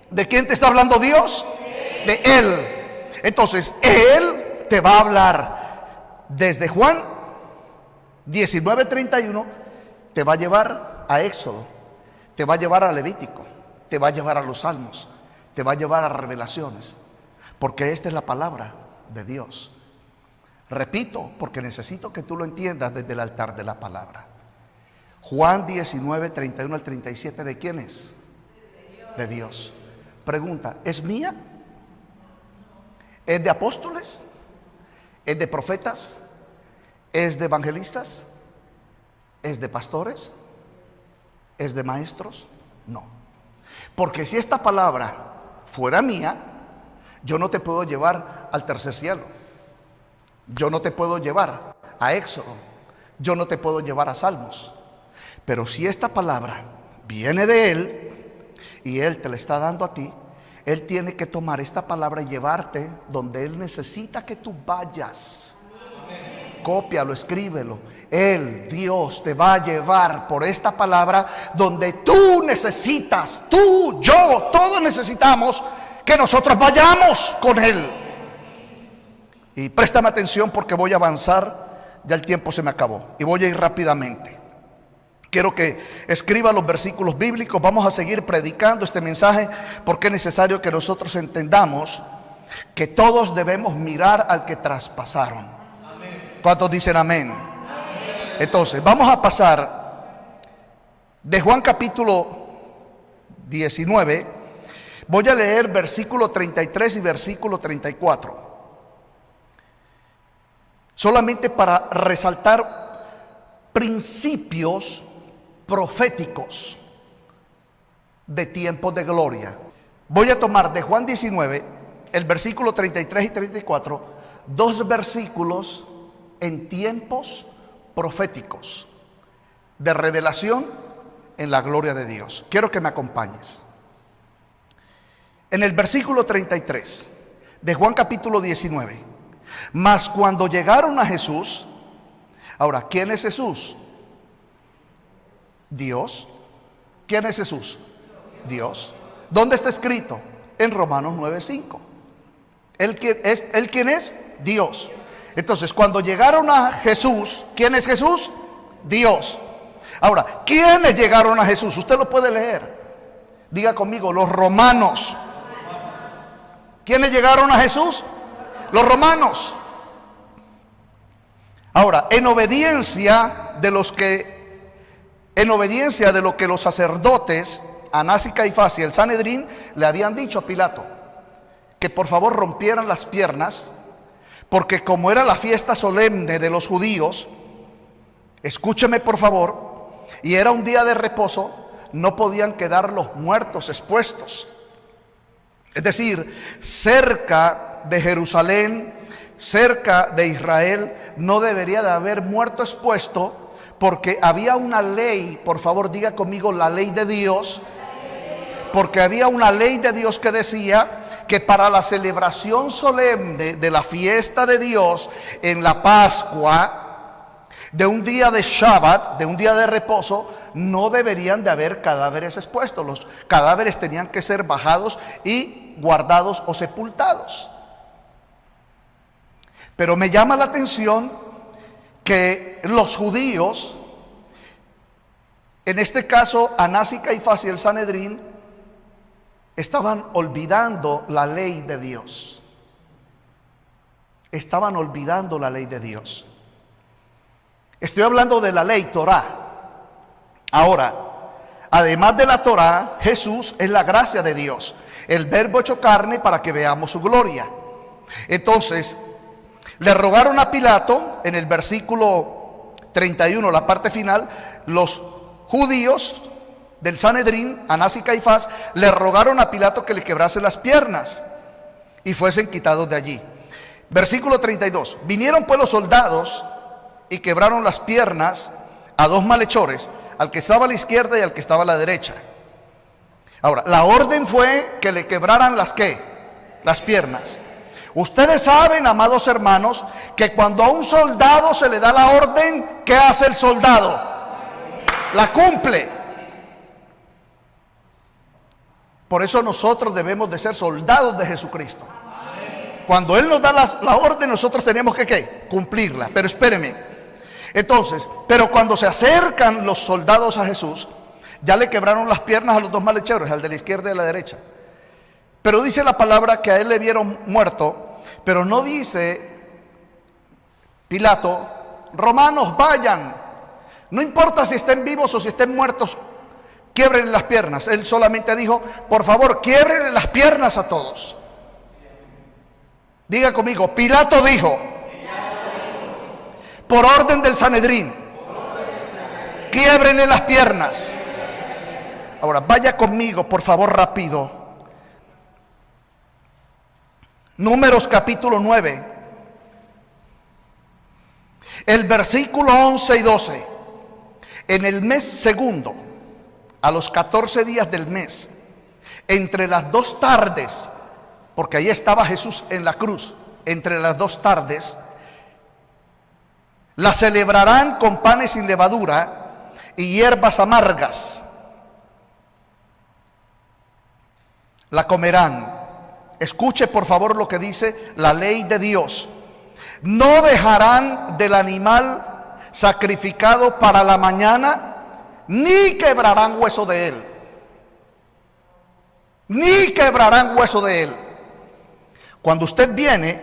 ¿De quién te está hablando Dios? De Él. Entonces, Él te va a hablar desde Juan 19:31, te va a llevar a Éxodo, te va a llevar a Levítico, te va a llevar a los Salmos, te va a llevar a Revelaciones, porque esta es la palabra de Dios. Repito, porque necesito que tú lo entiendas desde el altar de la palabra. Juan 19:31 al 37, ¿de quién es? De Dios. Pregunta, ¿es mía? ¿Es de apóstoles? ¿Es de profetas? ¿Es de evangelistas? ¿Es de pastores? ¿Es de maestros? No. Porque si esta palabra fuera mía, yo no te puedo llevar al tercer cielo. Yo no te puedo llevar a Éxodo. Yo no te puedo llevar a Salmos. Pero si esta palabra viene de Él y Él te la está dando a ti, Él tiene que tomar esta palabra y llevarte donde Él necesita que tú vayas. Cópialo, escríbelo. Él, Dios, te va a llevar por esta palabra donde tú necesitas, tú, yo, todos necesitamos que nosotros vayamos con Él. Y préstame atención porque voy a avanzar, ya el tiempo se me acabó y voy a ir rápidamente. Quiero que escriba los versículos bíblicos. Vamos a seguir predicando este mensaje porque es necesario que nosotros entendamos que todos debemos mirar al que traspasaron. Amén. ¿Cuántos dicen amén? Amén? Entonces, vamos a pasar de Juan capítulo 19. Voy a leer versículo 33 y versículo 34. Solamente para resaltar principios proféticos de tiempos de gloria. Voy a tomar de Juan 19, el versículo 33 y 34, dos versículos en tiempos proféticos de revelación en la gloria de Dios. Quiero que me acompañes. En el versículo 33 de Juan capítulo 19, mas cuando llegaron a Jesús, ahora, ¿quién es Jesús? Dios. ¿Quién es Jesús? Dios. ¿Dónde está escrito? En Romanos 9:5. ¿Él quién es? Dios. Entonces, cuando llegaron a Jesús, ¿quién es Jesús? Dios. Ahora, ¿quiénes llegaron a Jesús? Usted lo puede leer. Diga conmigo, los romanos. ¿Quiénes llegaron a Jesús? Los romanos. Ahora, en obediencia de lo que los sacerdotes, Anás y Caifás y el Sanedrín, le habían dicho a Pilato, que por favor rompieran las piernas, porque como era la fiesta solemne de los judíos, escúcheme por favor, y era un día de reposo, no podían quedar los muertos expuestos. Es decir, cerca de Jerusalén, cerca de Israel, no debería de haber muerto expuesto, porque había una ley, por favor diga conmigo, la ley de Dios, porque había una ley de Dios que decía que para la celebración solemne de la fiesta de Dios en la Pascua, de un día de Shabbat, de un día de reposo, no deberían de haber cadáveres expuestos. Los cadáveres tenían que ser bajados y guardados o sepultados. Pero me llama la atención que los judíos, en este caso Anás y Caifás y el Sanedrín, estaban olvidando la ley de Dios. Estaban olvidando la ley de Dios. Estoy hablando de la ley Torá. Ahora, además de la Torá, Jesús es la gracia de Dios, el verbo hecho carne para que veamos su gloria. Entonces, le rogaron a Pilato, en el versículo 31, la parte final, los judíos del Sanedrín, Anás y Caifás, le rogaron a Pilato que le quebrase las piernas y fuesen quitados de allí. Versículo 32, vinieron pues los soldados y quebraron las piernas a dos malhechores, al que estaba a la izquierda y al que estaba a la derecha. Ahora, la orden fue que le quebraran las ¿qué? Las piernas. Ustedes saben, amados hermanos, que cuando a un soldado se le da la orden, ¿qué hace el soldado? La cumple. Por eso nosotros debemos de ser soldados de Jesucristo. Cuando Él nos da la orden, nosotros tenemos que ¿qué? Cumplirla. Pero espéreme. Entonces, pero cuando se acercan los soldados a Jesús, ya le quebraron las piernas a los dos malhechores, al de la izquierda y a la derecha. Pero dice la palabra que a él le vieron muerto, pero no dice Pilato, romanos vayan, no importa si estén vivos o si estén muertos, quiébrenle las piernas. Él solamente dijo, por favor, quiébrenle las piernas a todos. Diga conmigo, Pilato dijo, por orden del Sanedrín, quiébrenle las piernas. Ahora, vaya conmigo, por favor, rápido. Números capítulo 9, el versículo 11 y 12. En el mes segundo, a los 14 días del mes, entre las dos tardes, porque ahí estaba Jesús en la cruz, entre las dos tardes, la celebrarán con panes sin levadura y hierbas amargas. La comerán. Escuche por favor lo que dice la ley de Dios. No dejarán del animal sacrificado para la mañana, ni quebrarán hueso de él. Ni quebrarán hueso de él. Cuando usted viene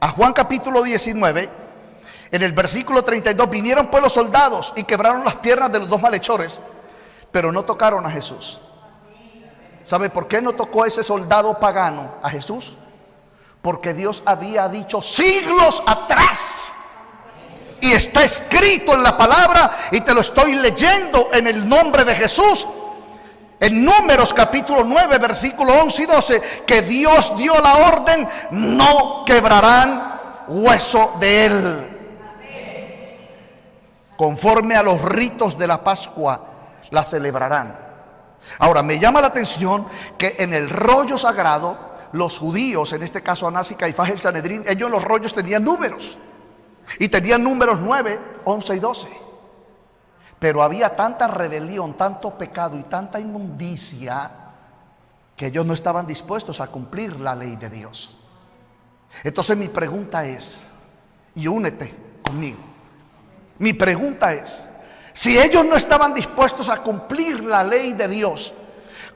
a Juan capítulo 19, en el versículo 32, vinieron pues los soldados y quebraron las piernas de los dos malhechores, pero no tocaron a Jesús. ¿Sabe por qué no tocó ese soldado pagano a Jesús? Porque Dios había dicho siglos atrás, y está escrito en la palabra, y te lo estoy leyendo en el nombre de Jesús, en Números capítulo 9, versículo 11 y 12, que Dios dio la orden, no quebrarán hueso de él. Conforme a los ritos de la Pascua la celebrarán. Ahora, me llama la atención que en el rollo sagrado, los judíos, en este caso Anás y Caifás, el Sanedrín, ellos en los rollos tenían números. Y tenían números 9, 11 y 12. Pero había tanta rebelión, tanto pecado y tanta inmundicia, que ellos no estaban dispuestos a cumplir la ley de Dios. Entonces mi pregunta es, y únete conmigo, mi pregunta es, si ellos no estaban dispuestos a cumplir la ley de Dios,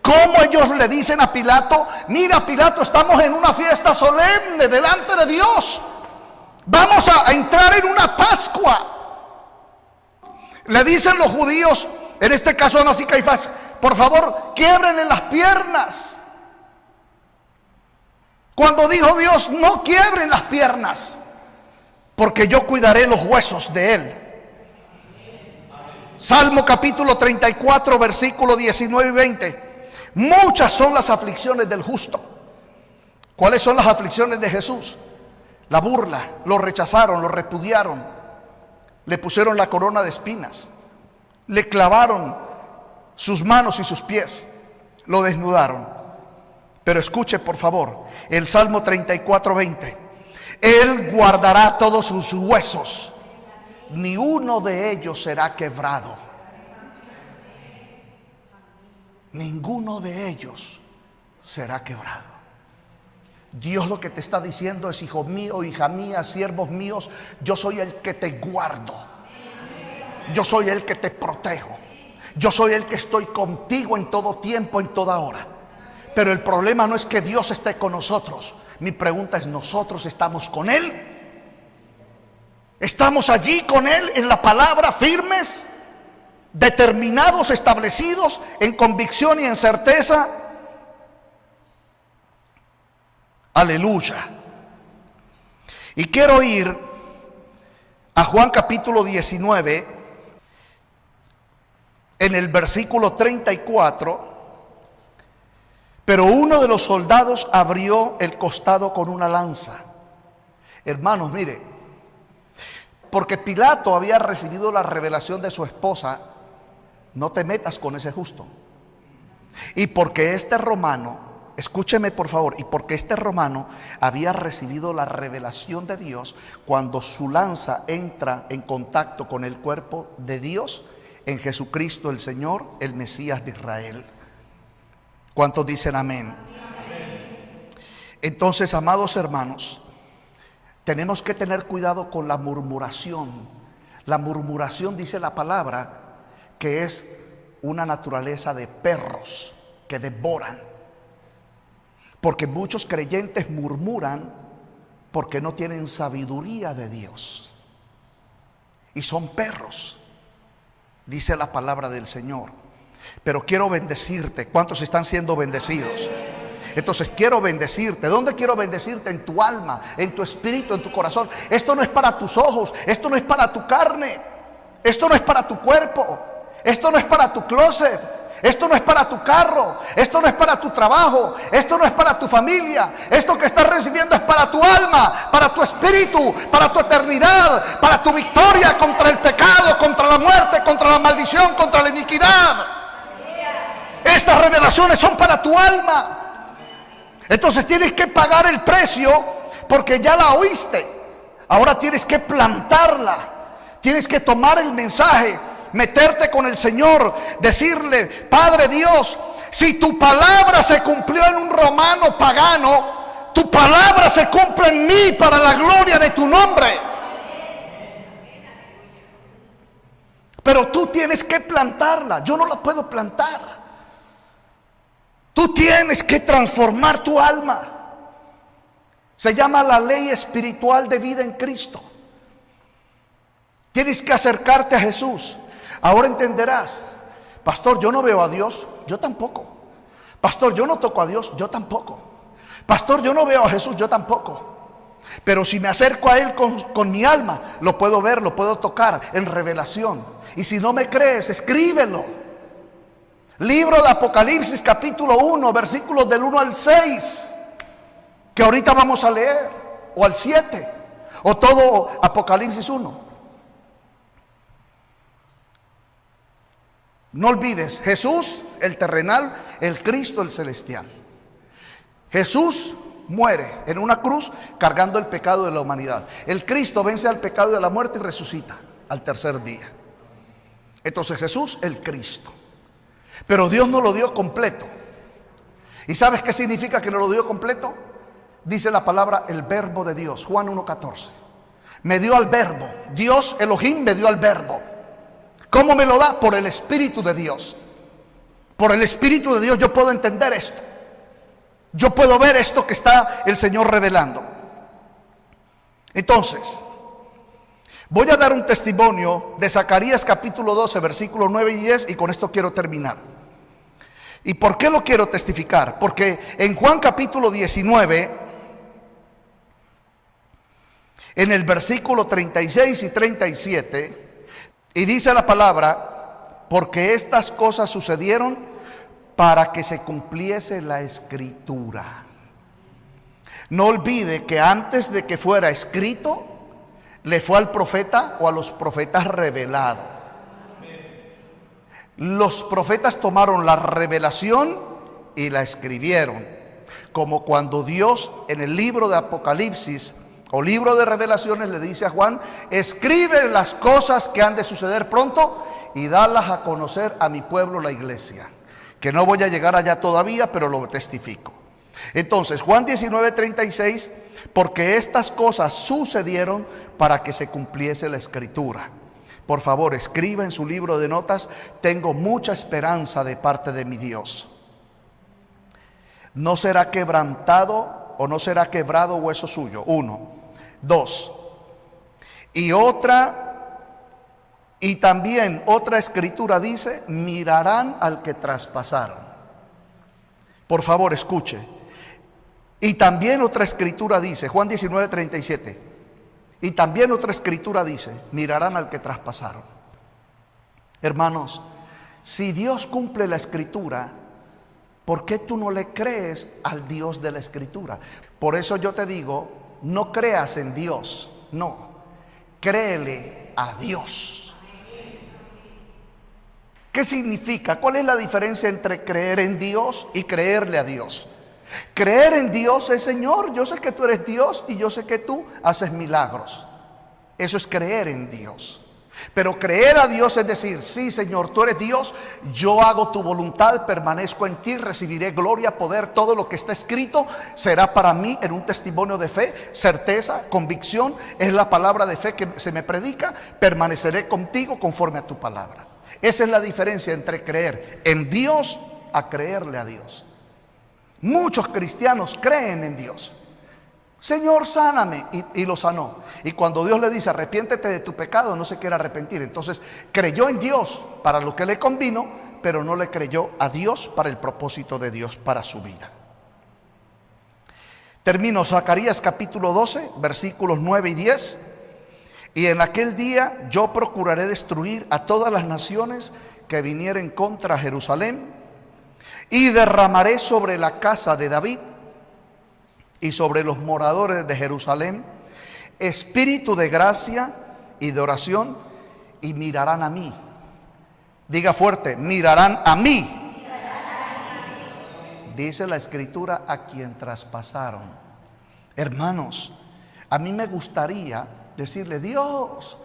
¿Cómo ellos le dicen a Pilato? Mira, Pilato, estamos en una fiesta solemne delante de Dios. Vamos a entrar en una Pascua. Le dicen los judíos, en este caso Anás y Caifás, por favor, quiébrenle las piernas. Cuando dijo Dios, no quiebren las piernas, porque yo cuidaré los huesos de él. Salmo capítulo 34, versículos 19 y 20. Muchas son las aflicciones del justo. ¿Cuáles son las aflicciones de Jesús? La burla, lo rechazaron, lo repudiaron, le pusieron la corona de espinas, le clavaron sus manos y sus pies, lo desnudaron. Pero escuche por favor el Salmo 34, 20. Él guardará todos sus huesos, ni uno de ellos será quebrado. Ninguno de ellos será quebrado. Dios lo que te está diciendo es: hijo mío, hija mía, siervos míos, yo soy el que te guardo. Yo soy el que te protejo. Yo soy el que estoy contigo en todo tiempo, en toda hora. Pero el problema no es que Dios esté con nosotros. Mi pregunta es: ¿nosotros estamos con Él? ¿Estamos allí con Él en la palabra, firmes, determinados, establecidos en convicción y en certeza? Aleluya. Y quiero ir a Juan capítulo 19, en el versículo 34. Pero uno de los soldados abrió el costado con una lanza. Hermanos, mire, porque Pilato había recibido la revelación de su esposa: no te metas con ese justo. Y porque este romano, escúcheme por favor, y porque este romano había recibido la revelación de Dios, cuando su lanza entra en contacto con el cuerpo de Dios en Jesucristo el Señor, el Mesías de Israel. ¿Cuántos dicen amén? Entonces, amados hermanos, tenemos que tener cuidado con la murmuración. La murmuración, dice la palabra, que es una naturaleza de perros que devoran. Porque muchos creyentes murmuran porque no tienen sabiduría de Dios. Y son perros, dice la palabra del Señor. Pero quiero bendecirte. ¿Cuántos están siendo bendecidos? Entonces quiero bendecirte. ¿Dónde quiero bendecirte? En tu alma, en tu espíritu, en tu corazón. Esto no es para tus ojos, esto no es para tu carne, esto no es para tu cuerpo, esto no es para tu closet, esto no es para tu carro, esto no es para tu trabajo, esto no es para tu familia. Esto que estás recibiendo es para tu alma, para tu espíritu, para tu eternidad, para tu victoria contra el pecado, contra la muerte, contra la maldición, contra la iniquidad. Estas revelaciones son para tu alma. Entonces tienes que pagar el precio, porque ya la oíste. Ahora tienes que plantarla. Tienes que tomar el mensaje, meterte con el Señor, decirle: Padre Dios, si tu palabra se cumplió en un romano pagano, tu palabra se cumple en mí para la gloria de tu nombre. Pero tú tienes que plantarla. Yo no la puedo plantar. Tú tienes que transformar tu alma. Se llama la ley espiritual de vida en Cristo. Tienes que acercarte a Jesús. Ahora entenderás: pastor, yo no veo a Dios. Yo tampoco. Pastor, yo no toco a Dios. Yo tampoco. Pastor, yo no veo a Jesús. Yo tampoco. Pero si me acerco a Él con mi alma, lo puedo ver, lo puedo tocar en revelación. Y si no me crees, escríbelo. Libro de Apocalipsis capítulo 1, versículos del 1 al 6, que ahorita vamos a leer, o al 7, o todo Apocalipsis 1. No olvides: Jesús, el terrenal; el Cristo, el celestial. Jesús muere en una cruz cargando el pecado de la humanidad. El Cristo vence al pecado de la muerte y resucita al tercer día. Entonces Jesús, el Cristo. Pero Dios no lo dio completo. ¿Y sabes qué significa que no lo dio completo? Dice la palabra: el verbo de Dios. Juan 1:14. Me dio al verbo. Dios Elohim me dio al verbo. ¿Cómo me lo da? Por el Espíritu de Dios. Por el Espíritu de Dios yo puedo entender esto. Yo puedo ver esto que está el Señor revelando. Entonces, voy a dar un testimonio de Zacarías capítulo 12, versículos 9 y 10, y con esto quiero terminar. ¿Y por qué lo quiero testificar? Porque en Juan capítulo 19, en el versículo 36 y 37, y dice la palabra: porque estas cosas sucedieron para que se cumpliese la escritura. No olvide que antes de que fuera escrito, le fue al profeta o a los profetas revelado. Los profetas tomaron la revelación y la escribieron, como cuando Dios en el libro de Apocalipsis o libro de Revelaciones le dice a Juan: escribe las cosas que han de suceder pronto y dalas a conocer a mi pueblo, la iglesia. Que no voy a llegar allá todavía, pero lo testifico. Entonces, Juan 19:36, porque estas cosas sucedieron para que se cumpliese la escritura. Por favor, escriba en su libro de notas: tengo mucha esperanza de parte de mi Dios. No será quebrantado o no será quebrado hueso suyo. 1, 2. Y también otra escritura dice: mirarán al que traspasaron. Por favor, escuche. Y también otra escritura dice, Juan 19:37. Y también otra escritura dice: mirarán al que traspasaron. Hermanos, si Dios cumple la escritura, ¿por qué tú no le crees al Dios de la escritura? Por eso yo te digo, no creas en Dios, no, créele a Dios. ¿Qué significa? ¿Cuál es la diferencia entre creer en Dios y creerle a Dios? Creer en Dios es: Señor, yo sé que tú eres Dios y yo sé que tú haces milagros. Eso es creer en Dios. Pero creer a Dios es decir: sí, Señor, tú eres Dios, yo hago tu voluntad, permanezco en ti, recibiré gloria, poder, todo lo que está escrito será para mí en un testimonio de fe, certeza, convicción. Es la palabra de fe que se me predica, permaneceré contigo conforme a tu palabra. Esa es la diferencia entre creer en Dios a creerle a Dios. Muchos cristianos creen en Dios. Señor, sáname, y lo sanó. Y cuando Dios le dice: arrepiéntete de tu pecado, no se quiere arrepentir. Entonces creyó en Dios para lo que le convino, pero no le creyó a Dios para el propósito de Dios para su vida. Termino Zacarías capítulo 12, versículos 9 y 10. Y en aquel día yo procuraré destruir a todas las naciones que vinieren contra Jerusalén, y derramaré sobre la casa de David y sobre los moradores de Jerusalén espíritu de gracia y de oración, y mirarán a mí. Diga fuerte: mirarán a mí. Dice la escritura: a quien traspasaron. Hermanos, a mí me gustaría decirle: Dios,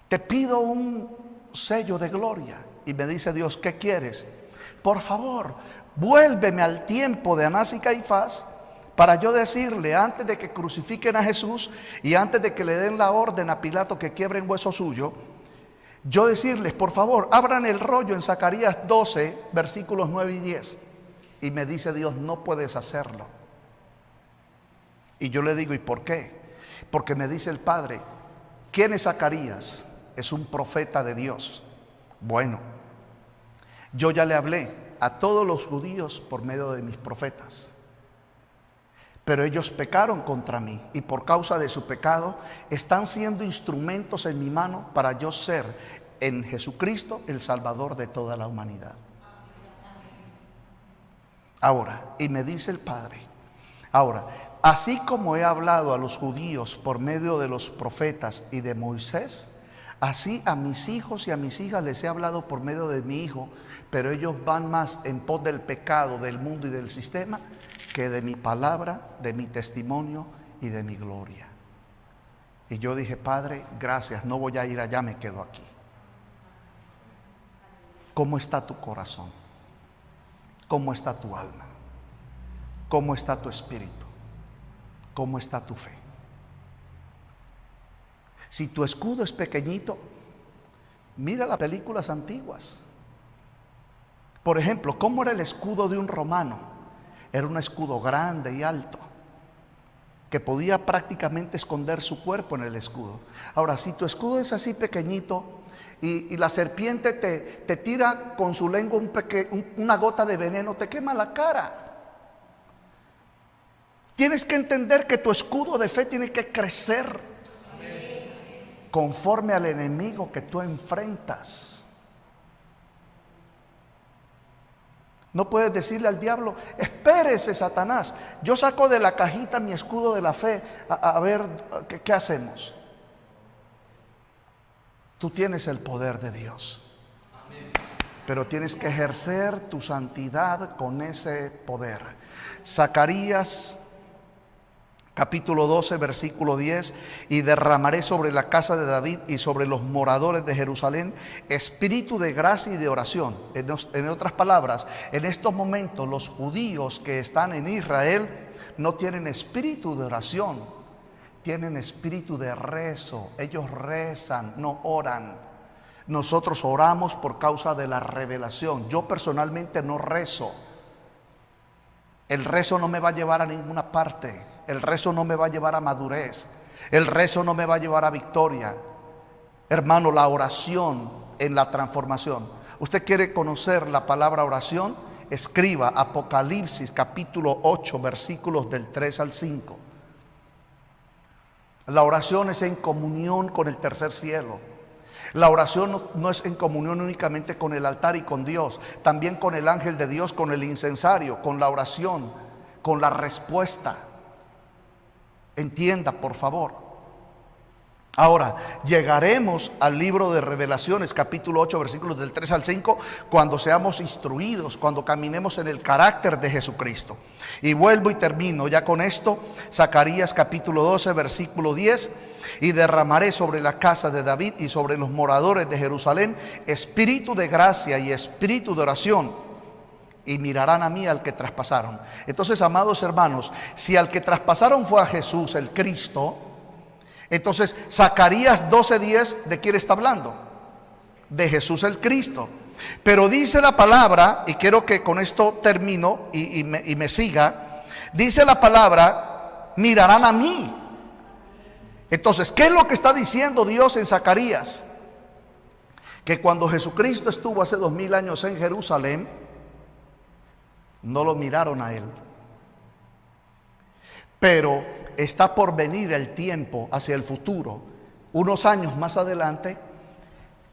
te pido un sello de gloria. Y me dice Dios: ¿qué quieres? Por favor, vuélveme al tiempo de Anás y Caifás, para yo decirle, antes de que crucifiquen a Jesús y antes de que le den la orden a Pilato que quiebren hueso suyo, yo decirles: por favor, abran el rollo en Zacarías 12, versículos 9 y 10. Y me dice Dios: no puedes hacerlo. Y yo le digo: ¿y por qué? Porque me dice el Padre: ¿quién es Zacarías? Es un profeta de Dios. Bueno, yo ya le hablé a todos los judíos por medio de mis profetas, pero ellos pecaron contra mí, y por causa de su pecado están siendo instrumentos en mi mano para yo ser en Jesucristo el Salvador de toda la humanidad. Ahora, y me dice el Padre: ahora, así como he hablado a los judíos por medio de los profetas y de Moisés, así a mis hijos y a mis hijas les he hablado por medio de mi Hijo, pero ellos van más en pos del pecado, del mundo y del sistema, que de mi palabra, de mi testimonio y de mi gloria. Y yo dije: Padre, gracias, no voy a ir allá, me quedo aquí. ¿Cómo está tu corazón? ¿Cómo está tu alma? ¿Cómo está tu espíritu? ¿Cómo está tu fe? Si tu escudo es pequeñito, mira las películas antiguas. Por ejemplo, ¿cómo era el escudo de un romano? Era un escudo grande y alto, que podía prácticamente esconder su cuerpo en el escudo. Ahora, si tu escudo es así pequeñito y la serpiente te tira con su lengua una gota de veneno, te quema la cara. Tienes que entender que tu escudo de fe tiene que crecer conforme al enemigo que tú enfrentas. No puedes decirle al diablo: espérese, Satanás, yo saco de la cajita mi escudo de la fe, a ver ¿qué hacemos? Tú tienes el poder de Dios, pero tienes que ejercer tu santidad con ese poder. Zacarías capítulo 12, versículo 10: y derramaré sobre la casa de David y sobre los moradores de Jerusalén espíritu de gracia y de oración. En otras palabras, en estos momentos los judíos que están en Israel no tienen espíritu de oración, tienen espíritu de rezo. Ellos rezan, no oran. Nosotros oramos por causa de la revelación. Yo personalmente no rezo. El rezo no me va a llevar a ninguna parte. El rezo no me va a llevar a madurez. El rezo no me va a llevar a victoria. Hermano, la oración en la transformación. ¿Usted quiere conocer la palabra oración? Escriba Apocalipsis capítulo 8, versículos del 3 al 5. La oración es en comunión con el tercer cielo. La oración no es en comunión únicamente con el altar y con Dios, también con el ángel de Dios, con el incensario, con la oración, con la respuesta. Entienda, por favor. Ahora, llegaremos al libro de Revelaciones, capítulo 8, versículos del 3 al 5, cuando seamos instruidos, cuando caminemos en el carácter de Jesucristo. Y vuelvo y termino ya con esto. Zacarías capítulo 12, versículo 10: y derramaré sobre la casa de David y sobre los moradores de Jerusalén espíritu de gracia y espíritu de oración, y mirarán a mí al que traspasaron. Entonces, amados hermanos, si al que traspasaron fue a Jesús, el Cristo, entonces Zacarías 12:10, ¿de quién está hablando? De Jesús el Cristo. Pero dice la palabra, y quiero que con esto termino y me siga. Dice la palabra: mirarán a mí. Entonces, ¿qué es lo que está diciendo Dios en Zacarías? Que cuando Jesucristo estuvo hace 2000 años en Jerusalén, no lo miraron a Él. Pero está por venir el tiempo hacia el futuro. Unos años más adelante,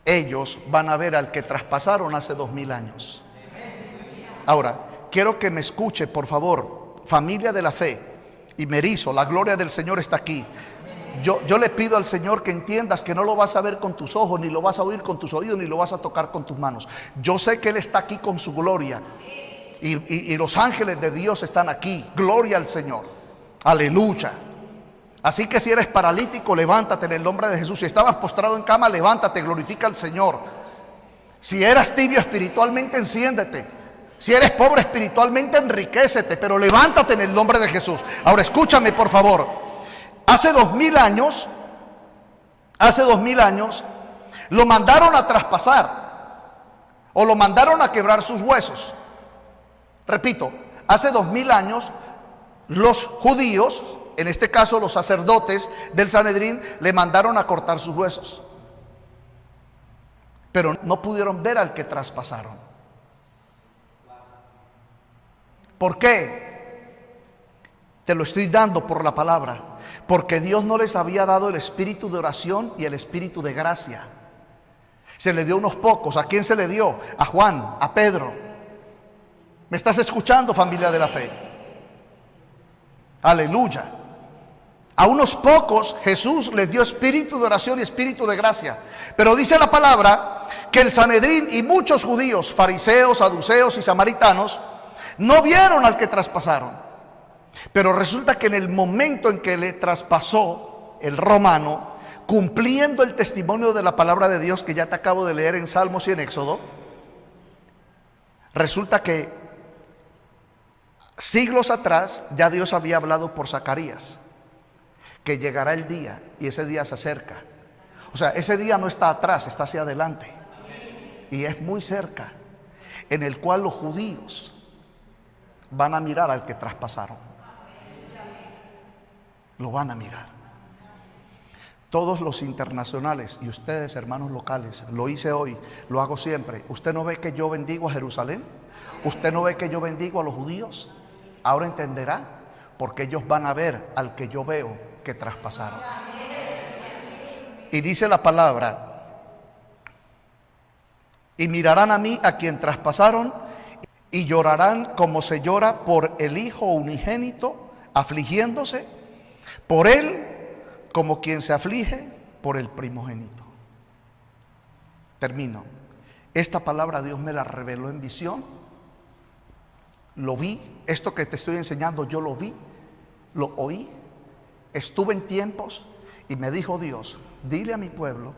ellos van a ver al que traspasaron hace 2000 años. Ahora, quiero que me escuche, por favor, familia de la fe. Y me erizo, la gloria del Señor está aquí. Yo le pido al Señor que entiendas que no lo vas a ver con tus ojos, ni lo vas a oír con tus oídos, ni lo vas a tocar con tus manos. Yo sé que Él está aquí con su gloria. Y los ángeles de Dios están aquí. Gloria al Señor. Aleluya. Así que si eres paralítico, levántate en el nombre de Jesús. Si estabas postrado en cama, levántate, glorifica al Señor. Si eras tibio espiritualmente, enciéndete. Si eres pobre espiritualmente, enriquécete, pero levántate en el nombre de Jesús. Ahora escúchame, por favor. Hace 2000 años, lo mandaron a traspasar, o lo mandaron a quebrar sus huesos. Repito, hace 2000 años los judíos, en este caso los sacerdotes del Sanedrín, le mandaron a cortar sus huesos. Pero no pudieron ver al que traspasaron. ¿Por qué? Te lo estoy dando por la palabra. Porque Dios no les había dado el espíritu de oración y el espíritu de gracia. Se le dio a unos pocos. ¿A quién se le dio? A Juan, a Pedro. ¿Me estás escuchando, familia de la fe? Aleluya. A unos pocos Jesús les dio espíritu de oración y espíritu de gracia. Pero dice la palabra que el Sanedrín y muchos judíos, fariseos, saduceos y samaritanos, no vieron al que traspasaron. Pero resulta que en el momento en que le traspasó el romano, cumpliendo el testimonio de la palabra de Dios que ya te acabo de leer en Salmos y en Éxodo, resulta que siglos atrás ya Dios había hablado por Zacarías que llegará el día, y ese día se acerca. O sea, ese día no está atrás, está hacia adelante, y es muy cerca. en el cual los judíos van a mirar al que traspasaron. Lo van a mirar. Todos los internacionales y ustedes, hermanos locales, lo hice hoy, lo hago siempre. ¿Usted no ve que yo bendigo a Jerusalén? ¿Usted no ve que yo bendigo a los judíos? Ahora entenderá, porque ellos van a ver al que yo veo que traspasaron. Y dice la palabra: y mirarán a mí, a quien traspasaron, y llorarán como se llora por el hijo unigénito, afligiéndose por él como quien se aflige por el primogénito. Termino. Esta palabra Dios me la reveló en visión. Lo vi. Esto que te estoy enseñando yo lo vi, lo oí. Estuve en tiempos y me dijo Dios: dile a mi pueblo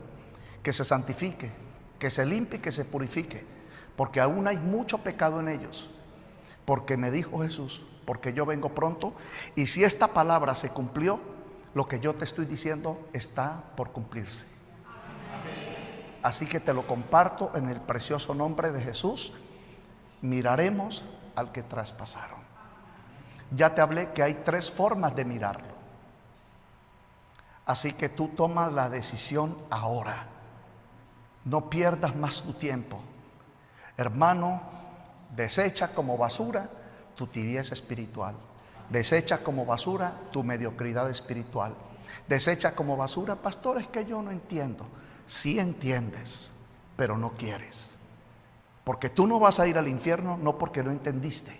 que se santifique, que se limpie, que se purifique, porque aún hay mucho pecado en ellos. Porque me dijo Jesús, porque yo vengo pronto, y si esta palabra se cumplió, lo que yo te estoy diciendo está por cumplirse. Así que te lo comparto en el precioso nombre de Jesús. Miraremos al que traspasaron. Ya te hablé que hay 3 formas de mirarlo. Así que tú tomas la decisión ahora. No pierdas más tu tiempo. Hermano, desecha como basura tu tibieza espiritual. Desecha como basura tu mediocridad espiritual. Desecha como basura: pastor, es que yo no entiendo. Sí entiendes, pero no quieres. Porque tú no vas a ir al infierno no porque no entendiste.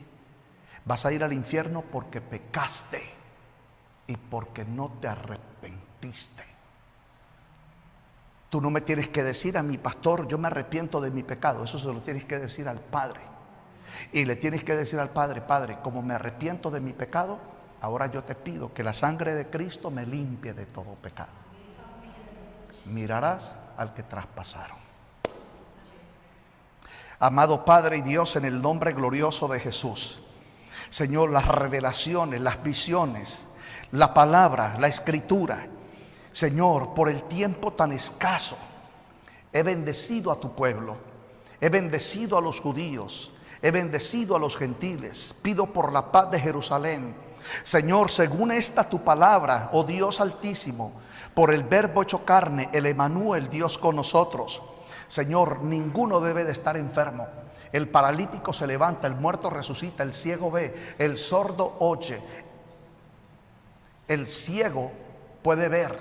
Vas a ir al infierno porque pecaste y porque no te arrepentiste. Tú no me tienes que decir a mi pastor: yo me arrepiento de mi pecado. Eso se lo tienes que decir al Padre. Y le tienes que decir al Padre: Padre, como me arrepiento de mi pecado, ahora yo te pido que la sangre de Cristo me limpie de todo pecado. Mirarás al que traspasaron. Amado Padre y Dios, en el nombre glorioso de Jesús, Señor, las revelaciones, las visiones, la palabra, la escritura, Señor, por el tiempo tan escaso, he bendecido a tu pueblo, he bendecido a los judíos, he bendecido a los gentiles. Pido por la paz de Jerusalén. Señor, según esta tu palabra, oh Dios altísimo, por el verbo hecho carne, el Emanuel, Dios con nosotros. Señor, ninguno debe de estar enfermo. El paralítico se levanta, el muerto resucita, el ciego ve, el sordo oye, el ciego puede ver.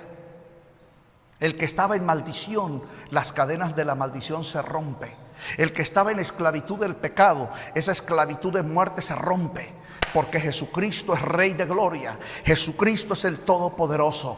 El que estaba en maldición, las cadenas de la maldición se rompen. El que estaba en esclavitud del pecado, esa esclavitud de muerte se rompe, porque Jesucristo es Rey de gloria. Jesucristo es el Todopoderoso.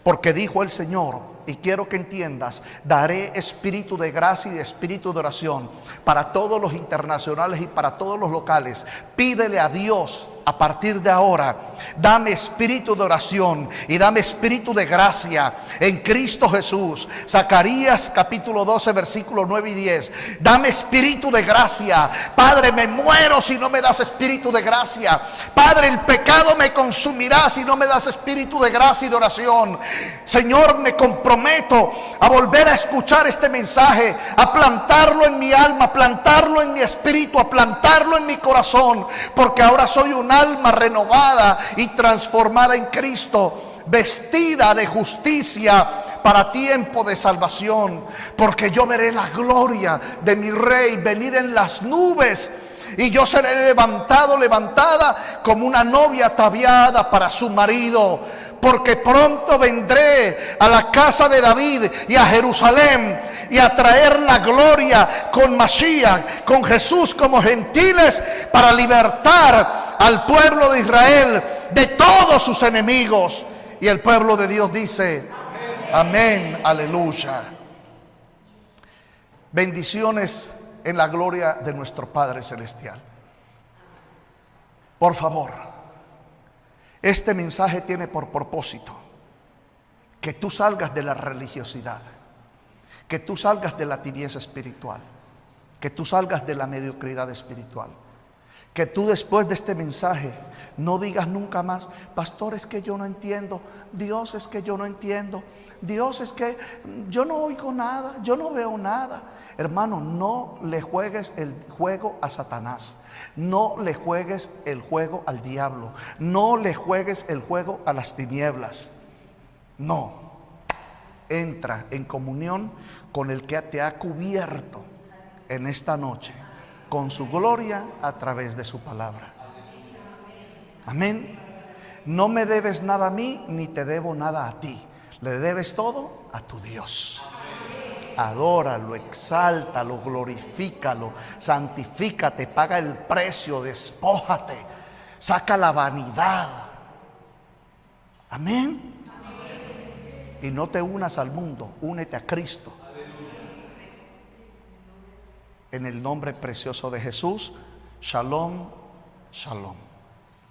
Porque dijo el Señor, y quiero que entiendas: daré espíritu de gracia y de espíritu de oración para todos los internacionales y para todos los locales. Pídele a Dios a partir de ahora: dame espíritu de oración y dame espíritu de gracia en Cristo Jesús. Zacarías capítulo 12 versículos 9 y 10. Dame espíritu de gracia. Padre, me muero si no me das espíritu de gracia. Padre, el pecado me consumirá si no me das espíritu de gracia y de oración. Señor, me comprometo a volver a escuchar este mensaje, a plantarlo en mi alma, a plantarlo en mi espíritu, a plantarlo en mi corazón, porque ahora soy un alma renovada y transformada en Cristo, vestida de justicia para tiempo de salvación, porque yo veré la gloria de mi Rey venir en las nubes, y yo seré levantado, levantada como una novia ataviada para su marido. Porque pronto vendré a la casa de David y a Jerusalén, y a traer la gloria con Mashiach, con Jesús como gentiles, para libertar al pueblo de Israel de todos sus enemigos. Y el pueblo de Dios dice: amén, aleluya. Bendiciones en la gloria de nuestro Padre Celestial. Por favor, este mensaje tiene por propósito que tú salgas de la religiosidad, que tú salgas de la tibieza espiritual, que tú salgas de la mediocridad espiritual, Que tú después de este mensaje no digas nunca más: pastor, es que yo no entiendo. Dios, es que yo no entiendo. Dios, es que yo no oigo nada, yo no veo nada. Hermano, no le juegues el juego a Satanás. No le juegues el juego al diablo. No le juegues el juego a las tinieblas. No. Entra en comunión con el que te ha cubierto en esta noche con su gloria a través de su palabra. Amén. No me debes nada a mí, ni te debo nada a ti. Le debes todo a tu Dios. Adóralo, exáltalo, glorifícalo, santifícate, paga el precio, despójate, saca la vanidad. Amén. Y no te unas al mundo, únete a Cristo. En el nombre precioso de Jesús, shalom, shalom.